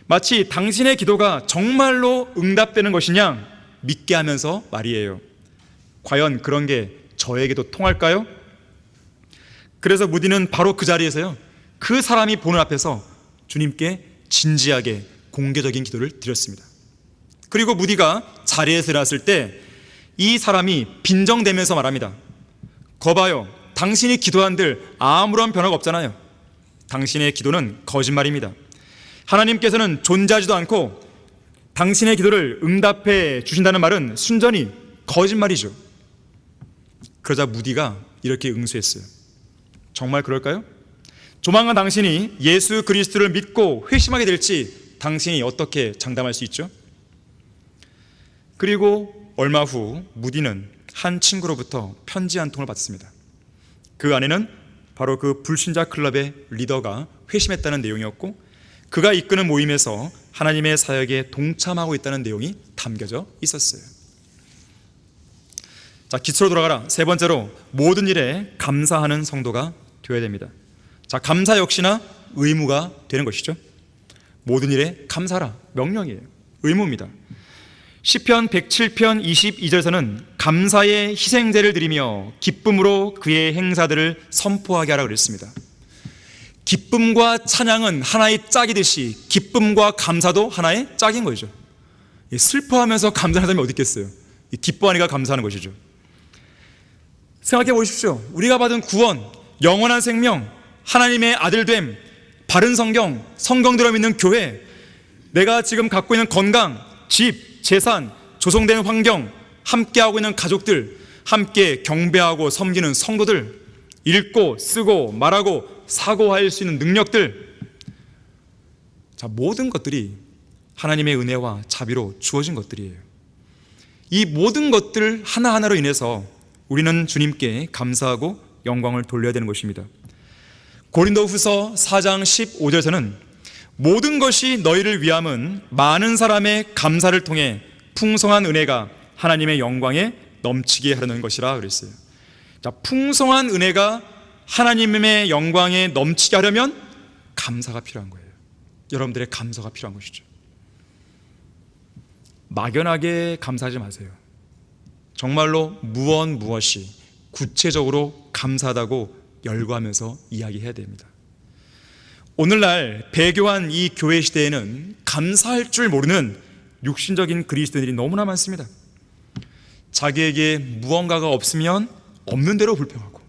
마치 당신의 기도가 정말로 응답되는 것이냐 믿게 하면서 말이에요. 과연 그런 게 저에게도 통할까요? 그래서 무디는 바로 그 자리에서요, 그 사람이 보는 앞에서 주님께 진지하게 공개적인 기도를 드렸습니다. 그리고 무디가 자리에서 일어났을 때 이 사람이 빈정대면서 말합니다. 거봐요, 당신이 기도한들 아무런 변화가 없잖아요. 당신의 기도는 거짓말입니다. 하나님께서는 존재하지도 않고 당신의 기도를 응답해 주신다는 말은 순전히 거짓말이죠. 그러자 무디가 이렇게 응수했어요. 정말 그럴까요? 조만간 당신이 예수 그리스도를 믿고 회심하게 될지 당신이 어떻게 장담할 수 있죠? 그리고 얼마 후 무디는 한 친구로부터 편지 한 통을 받습니다. 그 안에는 바로 그 불신자 클럽의 리더가 회심했다는 내용이었고, 그가 이끄는 모임에서 하나님의 사역에 동참하고 있다는 내용이 담겨져 있었어요. 자, 기초로 돌아가라. 세 번째로, 모든 일에 감사하는 성도가 되어야 됩니다. 자, 감사 역시나 의무가 되는 것이죠. 모든 일에 감사하라, 명령이에요. 의무입니다. 시편 107편 22절에서는 감사의 희생제를 드리며 기쁨으로 그의 행사들을 선포하게 하라 그랬습니다. 기쁨과 찬양은 하나의 짝이듯이 기쁨과 감사도 하나의 짝인 거죠. 슬퍼하면서 감사하는 사람이 어디 있겠어요? 기뻐하니까 감사하는 것이죠. 생각해 보십시오. 우리가 받은 구원, 영원한 생명, 하나님의 아들됨, 바른 성경, 성경대로 믿는 교회, 내가 지금 갖고 있는 건강, 집, 재산, 조성된 환경, 함께하고 있는 가족들, 함께 경배하고 섬기는 성도들, 읽고 쓰고 말하고 사고할 수 있는 능력들, 자, 모든 것들이 하나님의 은혜와 자비로 주어진 것들이에요. 이 모든 것들 하나하나로 인해서 우리는 주님께 감사하고 영광을 돌려야 되는 것입니다. 고린도후서 4장 15절에서는 모든 것이 너희를 위함은 많은 사람의 감사를 통해 풍성한 은혜가 하나님의 영광에 넘치게 하려는 것이라 그랬어요. 자, 풍성한 은혜가 하나님의 영광에 넘치게 하려면 감사가 필요한 거예요. 여러분들의 감사가 필요한 것이죠. 막연하게 감사하지 마세요. 정말로 무엇이 구체적으로 감사하다고 열거하면서 이야기해야 됩니다. 오늘날 배교한 이 교회 시대에는 감사할 줄 모르는 육신적인 그리스도인들이 너무나 많습니다. 자기에게 무언가가 없으면 없는 대로 불평하고,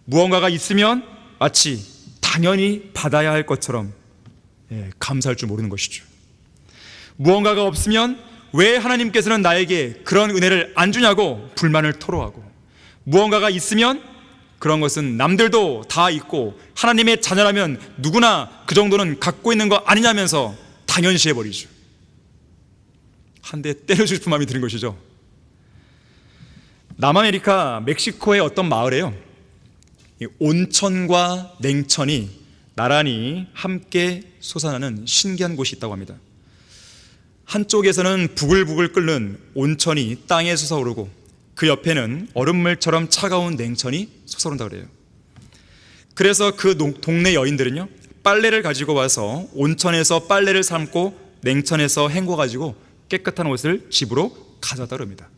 무언가가 있으면 마치 당연히 받아야 할 것처럼 감사할 줄 모르는 것이죠. 무언가가 없으면 왜 하나님께서는 나에게 그런 은혜를 안 주냐고 불만을 토로하고, 무언가가 있으면 그런 것은 남들도 다 있고 하나님의 자녀라면 누구나 그 정도는 갖고 있는 거 아니냐면서 당연시해버리죠. 한 대 때려주고 싶은 마음이 드는 것이죠. 남아메리카 멕시코의 어떤 마을에요, 온천과 냉천이 나란히 함께 솟아나는 신기한 곳이 있다고 합니다. 한쪽에서는 부글부글 끓는 온천이 땅에 솟아오르고 그 옆에는 얼음물처럼 차가운 냉천이 솟아오른다 그래요. 그래서 그 동네 여인들은요, 빨래를 가지고 와서 온천에서 빨래를 삶고 냉천에서 헹궈가지고 깨끗한 옷을 집으로 가져다 그럽니다.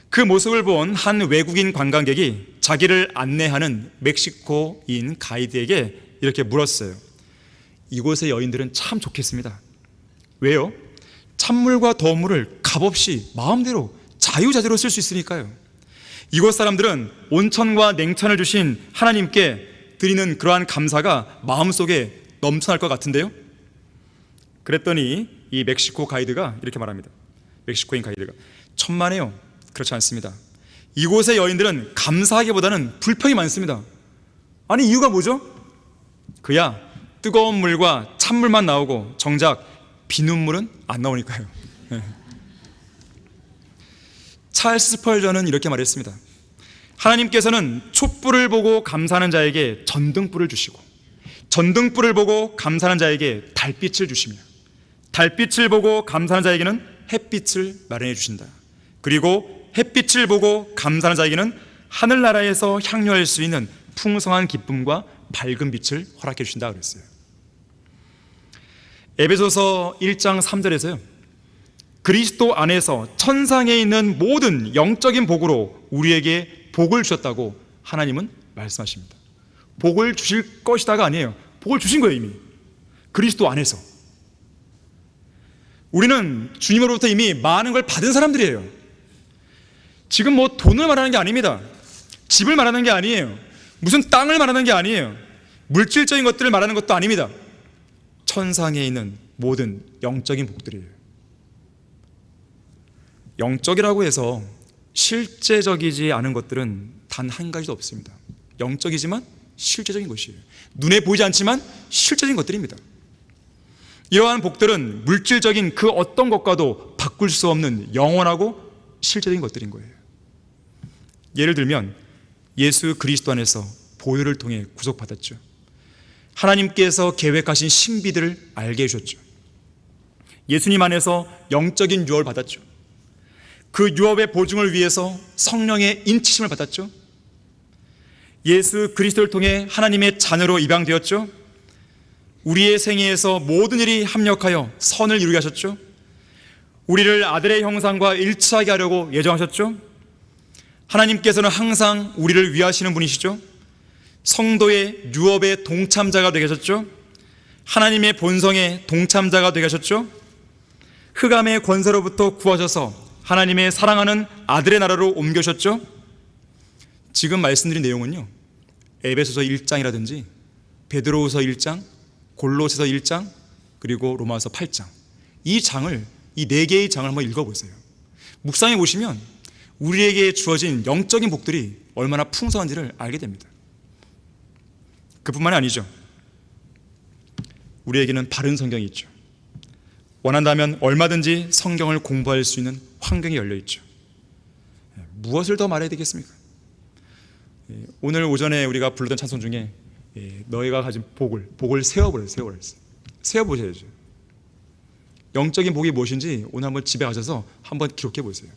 그 모습을 본 한 외국인 관광객이 자기를 안내하는 멕시코인 가이드에게 이렇게 물었어요. 이곳의 여인들은 참 좋겠습니다. 왜요? 찬물과 더운 물을 값없이 마음대로 자유자재로 쓸 수 있으니까요. 이곳 사람들은 온천과 냉천을 주신 하나님께 드리는 그러한 감사가 마음속에 넘쳐날 것 같은데요. 그랬더니 이 멕시코 가이드가 이렇게 말합니다. 멕시코인 가이드가, 천만에요, 그렇지 않습니다. 이곳의 여인들은 감사하기보다는 불평이 많습니다. 아니, 이유가 뭐죠? 그야 뜨거운 물과 찬물만 나오고 정작 비눗물은 안 나오니까요. 찰스 스펄전은 이렇게 말했습니다. 하나님께서는 촛불을 보고 감사하는 자에게 전등불을 주시고 전등불을 보고 감사하는 자에게 달빛을 주시며 달빛을 보고 감사하는 자에게는 햇빛을 마련해 주신다. 그리고 햇빛을 보고 감사하는 자에게는 하늘나라에서 향유할 수 있는 풍성한 기쁨과 밝은 빛을 허락해 주신다 그랬어요. 에베소서 1장 3절에서요, 그리스도 안에서 천상에 있는 모든 영적인 복으로 우리에게 복을 주셨다고 하나님은 말씀하십니다. 복을 주실 것이다가 아니에요. 복을 주신 거예요. 이미 그리스도 안에서 우리는 주님으로부터 이미 많은 걸 받은 사람들이에요. 지금 뭐 돈을 말하는 게 아닙니다. 집을 말하는 게 아니에요. 무슨 땅을 말하는 게 아니에요. 물질적인 것들을 말하는 것도 아닙니다. 천상에 있는 모든 영적인 복들이에요. 영적이라고 해서 실제적이지 않은 것들은 단 한 가지도 없습니다. 영적이지만 실제적인 것이에요. 눈에 보이지 않지만 실제적인 것들입니다. 이러한 복들은 물질적인 그 어떤 것과도 바꿀 수 없는 영원하고 실제적인 것들인 거예요. 예를 들면 예수 그리스도 안에서 보혈을 통해 구속받았죠. 하나님께서 계획하신 신비들을 알게 해주셨죠. 예수님 안에서 영적인 유업을 받았죠. 그 유업의 보증을 위해서 성령의 인치심을 받았죠. 예수 그리스도를 통해 하나님의 자녀로 입양되었죠. 우리의 생애에서 모든 일이 합력하여 선을 이루게 하셨죠. 우리를 아들의 형상과 일치하게 하려고 예정하셨죠. 하나님께서는 항상 우리를 위하시는 분이시죠. 성도의 유업의 동참자가 되게 하셨죠. 하나님의 본성의 동참자가 되게 하셨죠. 흑암의 권세로부터 구하셔서 하나님의 사랑하는 아들의 나라로 옮겨셨죠. 지금 말씀드린 내용은요, 에베소서 1장이라든지 베드로후서 1장, 골로새서 1장, 그리고 로마서 8장, 이 장을, 이 네 개의 장을 한번 읽어보세요. 묵상해 보시면 우리에게 주어진 영적인 복들이 얼마나 풍성한지를 알게 됩니다. 그뿐만이 아니죠. 우리에게는 바른 성경이 있죠. 원한다면 얼마든지 성경을 공부할 수 있는 환경이 열려 있죠. 무엇을 더 말해야 되겠습니까? 오늘 오전에 우리가 부르던 찬송 중에 너희가 가진 복을 세어보셔야죠. 영적인 복이 무엇인지 오늘 한번 집에 가셔서 한번 기록해 보세요.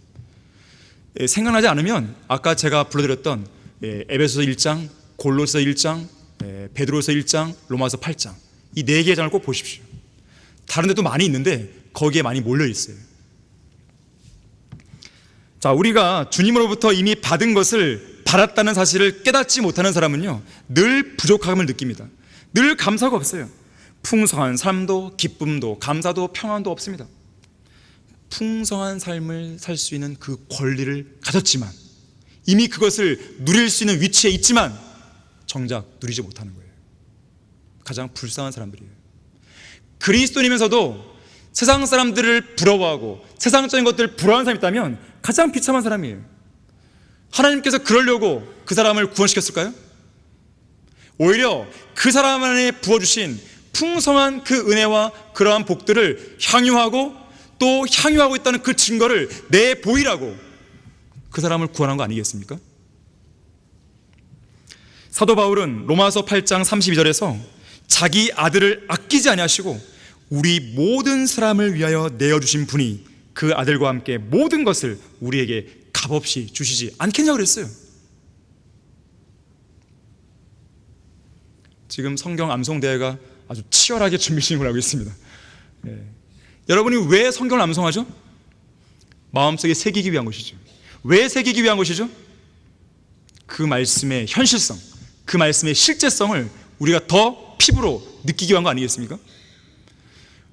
생각나지 않으면 아까 제가 불러드렸던 에베소서 1장, 골로새서 1장, 베드로서 1장, 로마서 8장, 이 네 개의 장을 꼭 보십시오. 다른 데도 많이 있는데 거기에 많이 몰려 있어요. 자, 우리가 주님으로부터 이미 받은 것을 받았다는 사실을 깨닫지 못하는 사람은요, 늘 부족함을 느낍니다. 늘 감사가 없어요. 풍성한 삶도 기쁨도 감사도 평안도 없습니다. 풍성한 삶을 살 수 있는 그 권리를 가졌지만, 이미 그것을 누릴 수 있는 위치에 있지만 정작 누리지 못하는 거예요. 가장 불쌍한 사람들이에요. 그리스도인이면서도 세상 사람들을 부러워하고 세상적인 것들을 부러워하는 사람이 있다면 가장 비참한 사람이에요. 하나님께서 그러려고 그 사람을 구원시켰을까요? 오히려 그 사람 안에 부어주신 풍성한 그 은혜와 그러한 복들을 향유하고 또 향유하고 있다는 그 증거를 내보이라고 그 사람을 구원한 거 아니겠습니까? 사도 바울은 로마서 8장 32절에서 자기 아들을 아끼지 아니하시고 우리 모든 사람을 위하여 내어주신 분이 그 아들과 함께 모든 것을 우리에게 값없이 주시지 않겠냐고 그랬어요. 지금 성경 암송대회가 아주 치열하게 준비 중인 걸 알고 있습니다. 여러분이 왜 성경을 암송하죠? 마음속에 새기기 위한 것이죠. 왜 새기기 위한 것이죠? 그 말씀의 현실성, 그 말씀의 실제성을 우리가 더 피부로 느끼기 위한 거 아니겠습니까?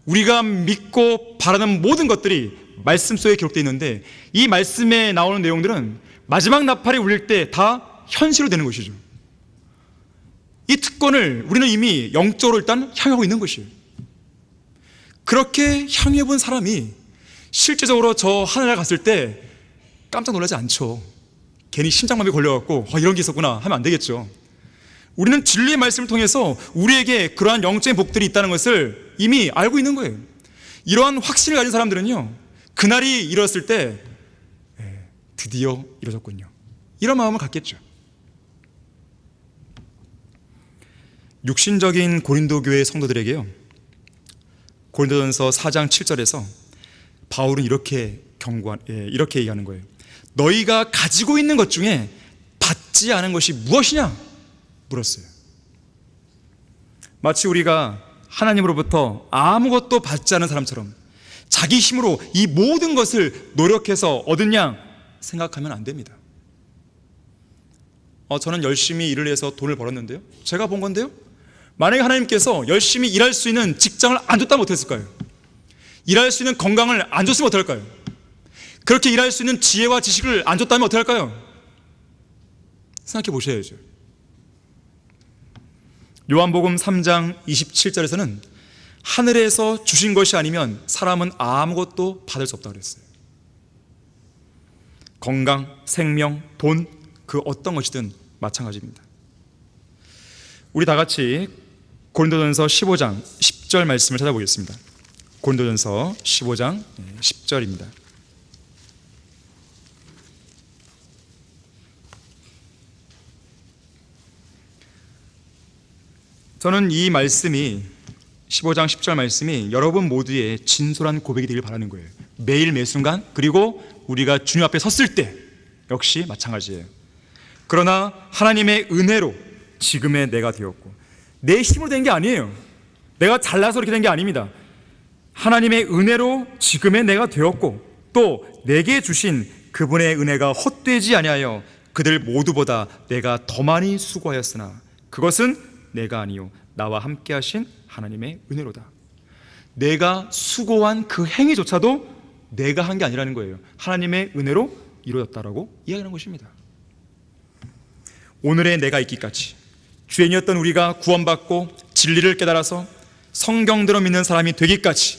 우리가 믿고 바라는 모든 것들이 말씀 속에 기록되어 있는데 이 말씀에 나오는 내용들은 마지막 나팔이 울릴 때 다 현실로 되는 것이죠. 이 특권을 우리는 이미 영적으로 일단 향하고 있는 것이에요. 그렇게 향해 본 사람이 실제적으로 저 하늘에 갔을 때 깜짝 놀라지 않죠. 괜히 심장마비 걸려갖고 이런 게 있었구나 하면 안 되겠죠. 우리는 진리의 말씀을 통해서 우리에게 그러한 영적인 복들이 있다는 것을 이미 알고 있는 거예요. 이러한 확신을 가진 사람들은요, 그날이 이뤘을 때 드디어 이루어졌군요, 이런 마음을 갖겠죠. 육신적인 고린도 교회 성도들에게요, 고린도전서 4장 7절에서 바울은 이렇게 얘기하는 거예요. 너희가 가지고 있는 것 중에 받지 않은 것이 무엇이냐? 물었어요. 마치 우리가 하나님으로부터 아무것도 받지 않은 사람처럼 자기 힘으로 이 모든 것을 노력해서 얻은 양 생각하면 안 됩니다. 저는 열심히 일을 해서 돈을 벌었는데요, 제가 본 건데요, 만약에 하나님께서 열심히 일할 수 있는 직장을 안 줬다면 어땠을까요? 일할 수 있는 건강을 안 줬으면 어떡할까요? 그렇게 일할 수 있는 지혜와 지식을 안 줬다면 어떡할까요? 생각해 보셔야죠. 요한복음 3장 27절에서는 하늘에서 주신 것이 아니면 사람은 아무것도 받을 수 없다고 그랬어요. 건강, 생명, 돈, 그 어떤 것이든 마찬가지입니다. 우리 다 같이 고린도전서 15장 10절 말씀을 찾아보겠습니다. 고린도전서 15장 10절입니다. 저는 이 말씀이, 15장 10절 말씀이 여러분 모두의 진솔한 고백이 되길 바라는 거예요. 매일 매순간, 그리고 우리가 주님 앞에 섰을 때 역시 마찬가지예요. 그러나 하나님의 은혜로 지금의 내가 되었고, 내 힘으로 된 게 아니에요. 내가 잘나서 그렇게 된 게 아닙니다. 하나님의 은혜로 지금의 내가 되었고, 또 내게 주신 그분의 은혜가 헛되지 아니하여 그들 모두보다 내가 더 많이 수고하였으나 그것은 내가 아니요 나와 함께 하신 하나님의 은혜로다. 내가 수고한 그 행위조차도 내가 한 게 아니라는 거예요. 하나님의 은혜로 이루어졌다라고 이야기하는 것입니다. 오늘의 내가 있기까지, 죄인이었던 우리가 구원받고 진리를 깨달아서 성경대로 믿는 사람이 되기까지,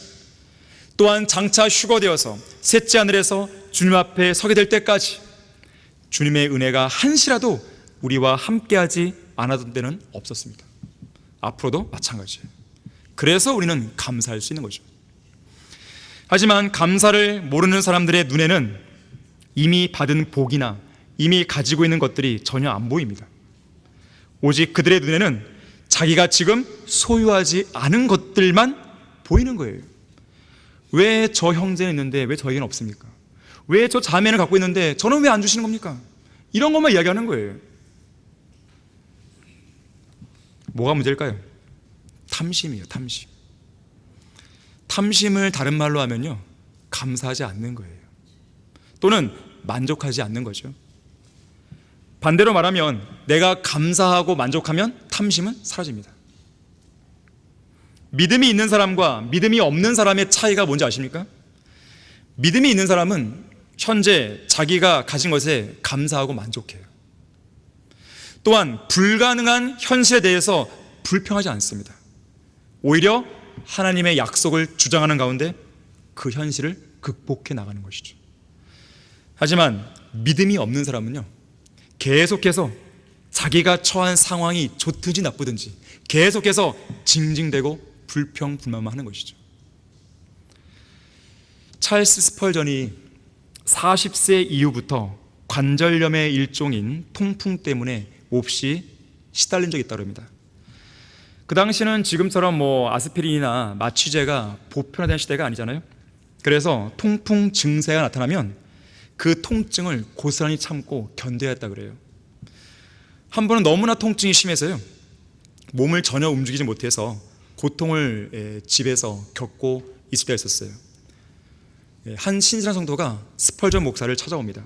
또한 장차 휴거되어서 셋째 하늘에서 주님 앞에 서게 될 때까지 주님의 은혜가 한시라도 우리와 함께하지 않았던 때는 없었습니다. 앞으로도 마찬가지예요. 그래서 우리는 감사할 수 있는 거죠. 하지만 감사를 모르는 사람들의 눈에는 이미 받은 복이나 이미 가지고 있는 것들이 전혀 안 보입니다. 오직 그들의 눈에는 자기가 지금 소유하지 않은 것들만 보이는 거예요. 왜 저 형제는 있는데 왜 저에게는 없습니까? 왜 저 자매는 갖고 있는데 저는 왜 안 주시는 겁니까? 이런 것만 이야기하는 거예요. 뭐가 문제일까요? 탐심이에요. 탐심. 탐심을 다른 말로 하면요, 감사하지 않는 거예요. 또는 만족하지 않는 거죠. 반대로 말하면 내가 감사하고 만족하면 탐심은 사라집니다. 믿음이 있는 사람과 믿음이 없는 사람의 차이가 뭔지 아십니까? 믿음이 있는 사람은 현재 자기가 가진 것에 감사하고 만족해요. 또한 불가능한 현실에 대해서 불평하지 않습니다. 오히려 하나님의 약속을 주장하는 가운데 그 현실을 극복해 나가는 것이죠. 하지만 믿음이 없는 사람은요, 계속해서 자기가 처한 상황이 좋든지 나쁘든지 계속해서 징징대고 불평불만만 하는 것이죠. 찰스 스펄전이 40세 이후부터 관절염의 일종인 통풍 때문에 몹시 시달린 적이 있다고 합니다. 그 당시는 지금처럼 아스피린이나 마취제가 보편화된 시대가 아니잖아요. 그래서 통풍 증세가 나타나면 그 통증을 고스란히 참고 견뎌야 했다 그래요. 한 번은 너무나 통증이 심해서요, 몸을 전혀 움직이지 못해서 고통을 집에서 겪고 있을 때가 있었어요. 한 신실한 성도가 스펄전 목사를 찾아옵니다.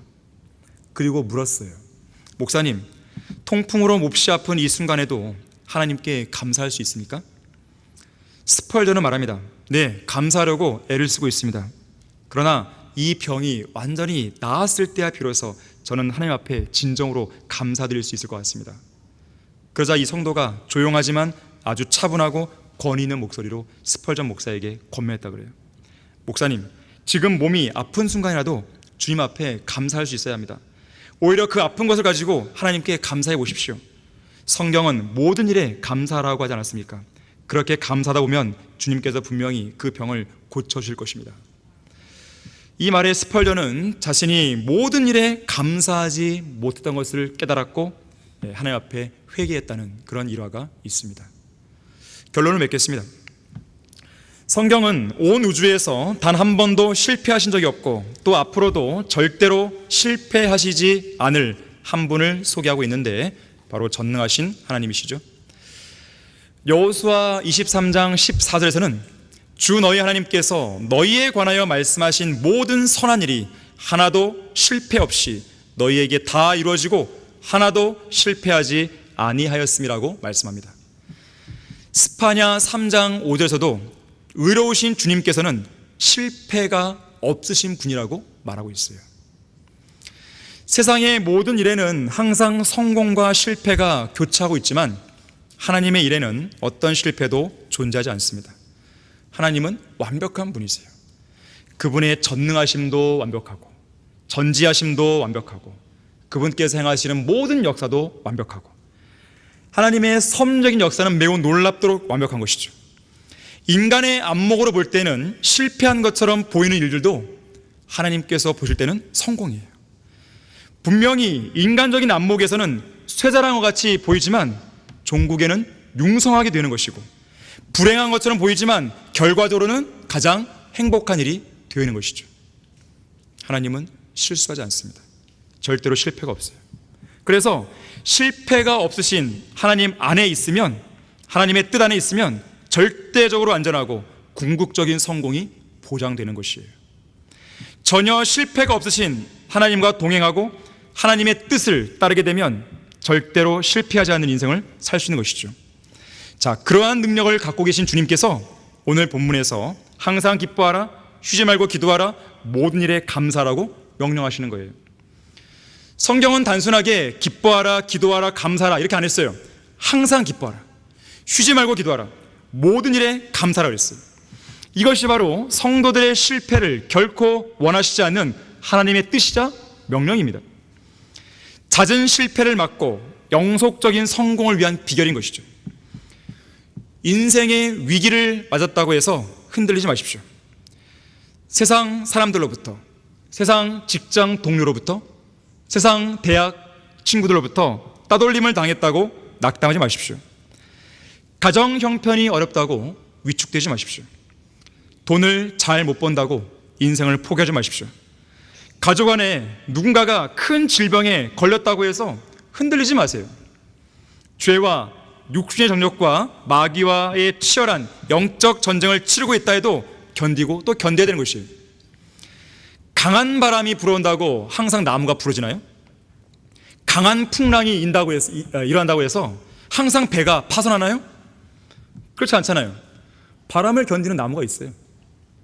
그리고 물었어요. 목사님, 통풍으로 몹시 아픈 이 순간에도 하나님께 감사할 수 있습니까? 스펄전은 말합니다. 네, 감사하려고 애를 쓰고 있습니다. 그러나 이 병이 완전히 나았을 때야 비로소 저는 하나님 앞에 진정으로 감사드릴 수 있을 것 같습니다. 그러자 이 성도가 조용하지만 아주 차분하고 권위 있는 목소리로 스펄전 목사에게 권면했다 그래요. 목사님, 지금 몸이 아픈 순간이라도 주님 앞에 감사할 수 있어야 합니다. 오히려 그 아픈 것을 가지고 하나님께 감사해 보십시오. 성경은 모든 일에 감사하라고 하지 않았습니까? 그렇게 감사하다 보면 주님께서 분명히 그 병을 고쳐주실 것입니다. 이 말에 스펄전은 자신이 모든 일에 감사하지 못했던 것을 깨달았고 하나님 앞에 회개했다는 그런 일화가 있습니다. 결론을 맺겠습니다. 성경은 온 우주에서 단 한 번도 실패하신 적이 없고 또 앞으로도 절대로 실패하시지 않을 한 분을 소개하고 있는데 바로 전능하신 하나님이시죠. 여호수아 23장 14절에서는 주 너희 하나님께서 너희에 관하여 말씀하신 모든 선한 일이 하나도 실패 없이 너희에게 다 이루어지고 하나도 실패하지 아니하였음이라고 말씀합니다. 스파냐 3장 5절에서도 의로우신 주님께서는 실패가 없으신 분이라고 말하고 있어요. 세상의 모든 일에는 항상 성공과 실패가 교차하고 있지만 하나님의 일에는 어떤 실패도 존재하지 않습니다. 하나님은 완벽한 분이세요. 그분의 전능하심도 완벽하고 전지하심도 완벽하고 그분께서 행하시는 모든 역사도 완벽하고 하나님의 섭리적인 역사는 매우 놀랍도록 완벽한 것이죠. 인간의 안목으로 볼 때는 실패한 것처럼 보이는 일들도 하나님께서 보실 때는 성공이에요. 분명히 인간적인 안목에서는 쇠자랑어 같이 보이지만 종국에는 융성하게 되는 것이고 불행한 것처럼 보이지만 결과적으로는 가장 행복한 일이 되는 것이죠. 하나님은 실수하지 않습니다. 절대로 실패가 없어요. 그래서 실패가 없으신 하나님 안에 있으면, 하나님의 뜻 안에 있으면 절대적으로 안전하고 궁극적인 성공이 보장되는 것이에요. 전혀 실패가 없으신 하나님과 동행하고 하나님의 뜻을 따르게 되면 절대로 실패하지 않는 인생을 살 수 있는 것이죠. 자, 그러한 능력을 갖고 계신 주님께서 오늘 본문에서 항상 기뻐하라, 쉬지 말고 기도하라, 모든 일에 감사하라고 명령하시는 거예요. 성경은 단순하게 기뻐하라, 기도하라, 감사하라 이렇게 안 했어요. 항상 기뻐하라, 쉬지 말고 기도하라, 모든 일에 감사하라 그랬어요. 이것이 바로 성도들의 실패를 결코 원하시지 않는 하나님의 뜻이자 명령입니다. 잦은 실패를 막고 영속적인 성공을 위한 비결인 것이죠. 인생의 위기를 맞았다고 해서 흔들리지 마십시오. 세상 사람들로부터, 세상 직장 동료로부터, 세상 대학 친구들로부터 따돌림을 당했다고 낙담하지 마십시오. 가정 형편이 어렵다고 위축되지 마십시오. 돈을 잘 못 번다고 인생을 포기하지 마십시오. 가족 안에 누군가가 큰 질병에 걸렸다고 해서 흔들리지 마세요. 죄와 육신의 정욕과 마귀와의 치열한 영적 전쟁을 치르고 있다 해도 견디고 또 견뎌야 되는 것이에요. 강한 바람이 불어온다고 항상 나무가 부러지나요? 강한 풍랑이 일어난다고 해서 항상 배가 파손하나요? 그렇지 않잖아요. 바람을 견디는 나무가 있어요.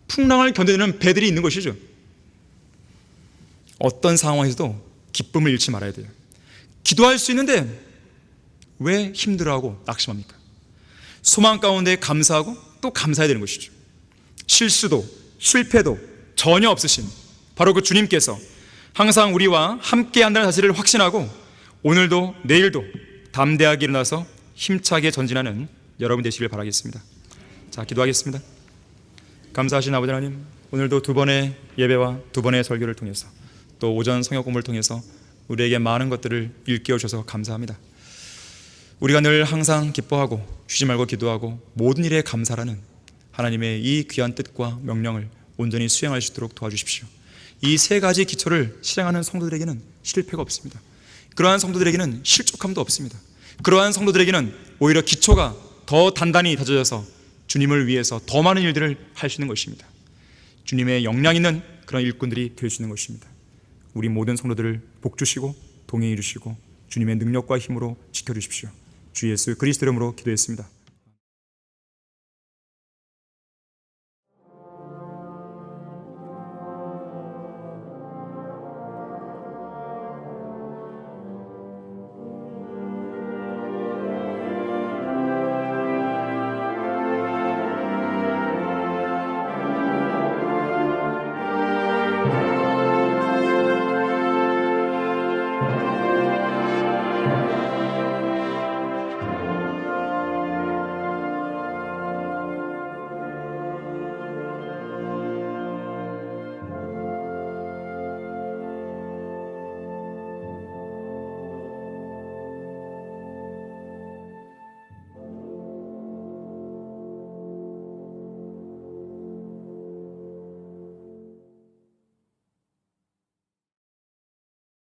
풍랑을 견디는 배들이 있는 것이죠. 어떤 상황에서도 기쁨을 잃지 말아야 돼요. 기도할 수 있는데 왜 힘들어하고 낙심합니까? 소망 가운데 감사하고 또 감사해야 되는 것이죠. 실수도 실패도 전혀 없으신 바로 그 주님께서 항상 우리와 함께 한다는 사실을 확신하고 오늘도 내일도 담대하게 일어나서 힘차게 전진하는 여러분 되시길 바라겠습니다. 자, 기도하겠습니다. 감사하신 아버지 하나님, 오늘도 두 번의 예배와 두 번의 설교를 통해서 또 오전 성역 공부를 통해서 우리에게 많은 것들을 일깨워 주셔서 감사합니다. 우리가 늘 항상 기뻐하고 쉬지 말고 기도하고 모든 일에 감사라는 하나님의 이 귀한 뜻과 명령을 온전히 수행할 수 있도록 도와주십시오. 이 세 가지 기초를 실행하는 성도들에게는 실패가 없습니다. 그러한 성도들에게는 실족함도 없습니다. 그러한 성도들에게는 오히려 기초가 더 단단히 다져져서 주님을 위해서 더 많은 일들을 할 수 있는 것입니다. 주님의 역량 있는 그런 일꾼들이 될 수 있는 것입니다. 우리 모든 성도들을 복주시고 동행해 주시고 주님의 능력과 힘으로 지켜주십시오. 주 예수 그리스도 이름으로 기도했습니다.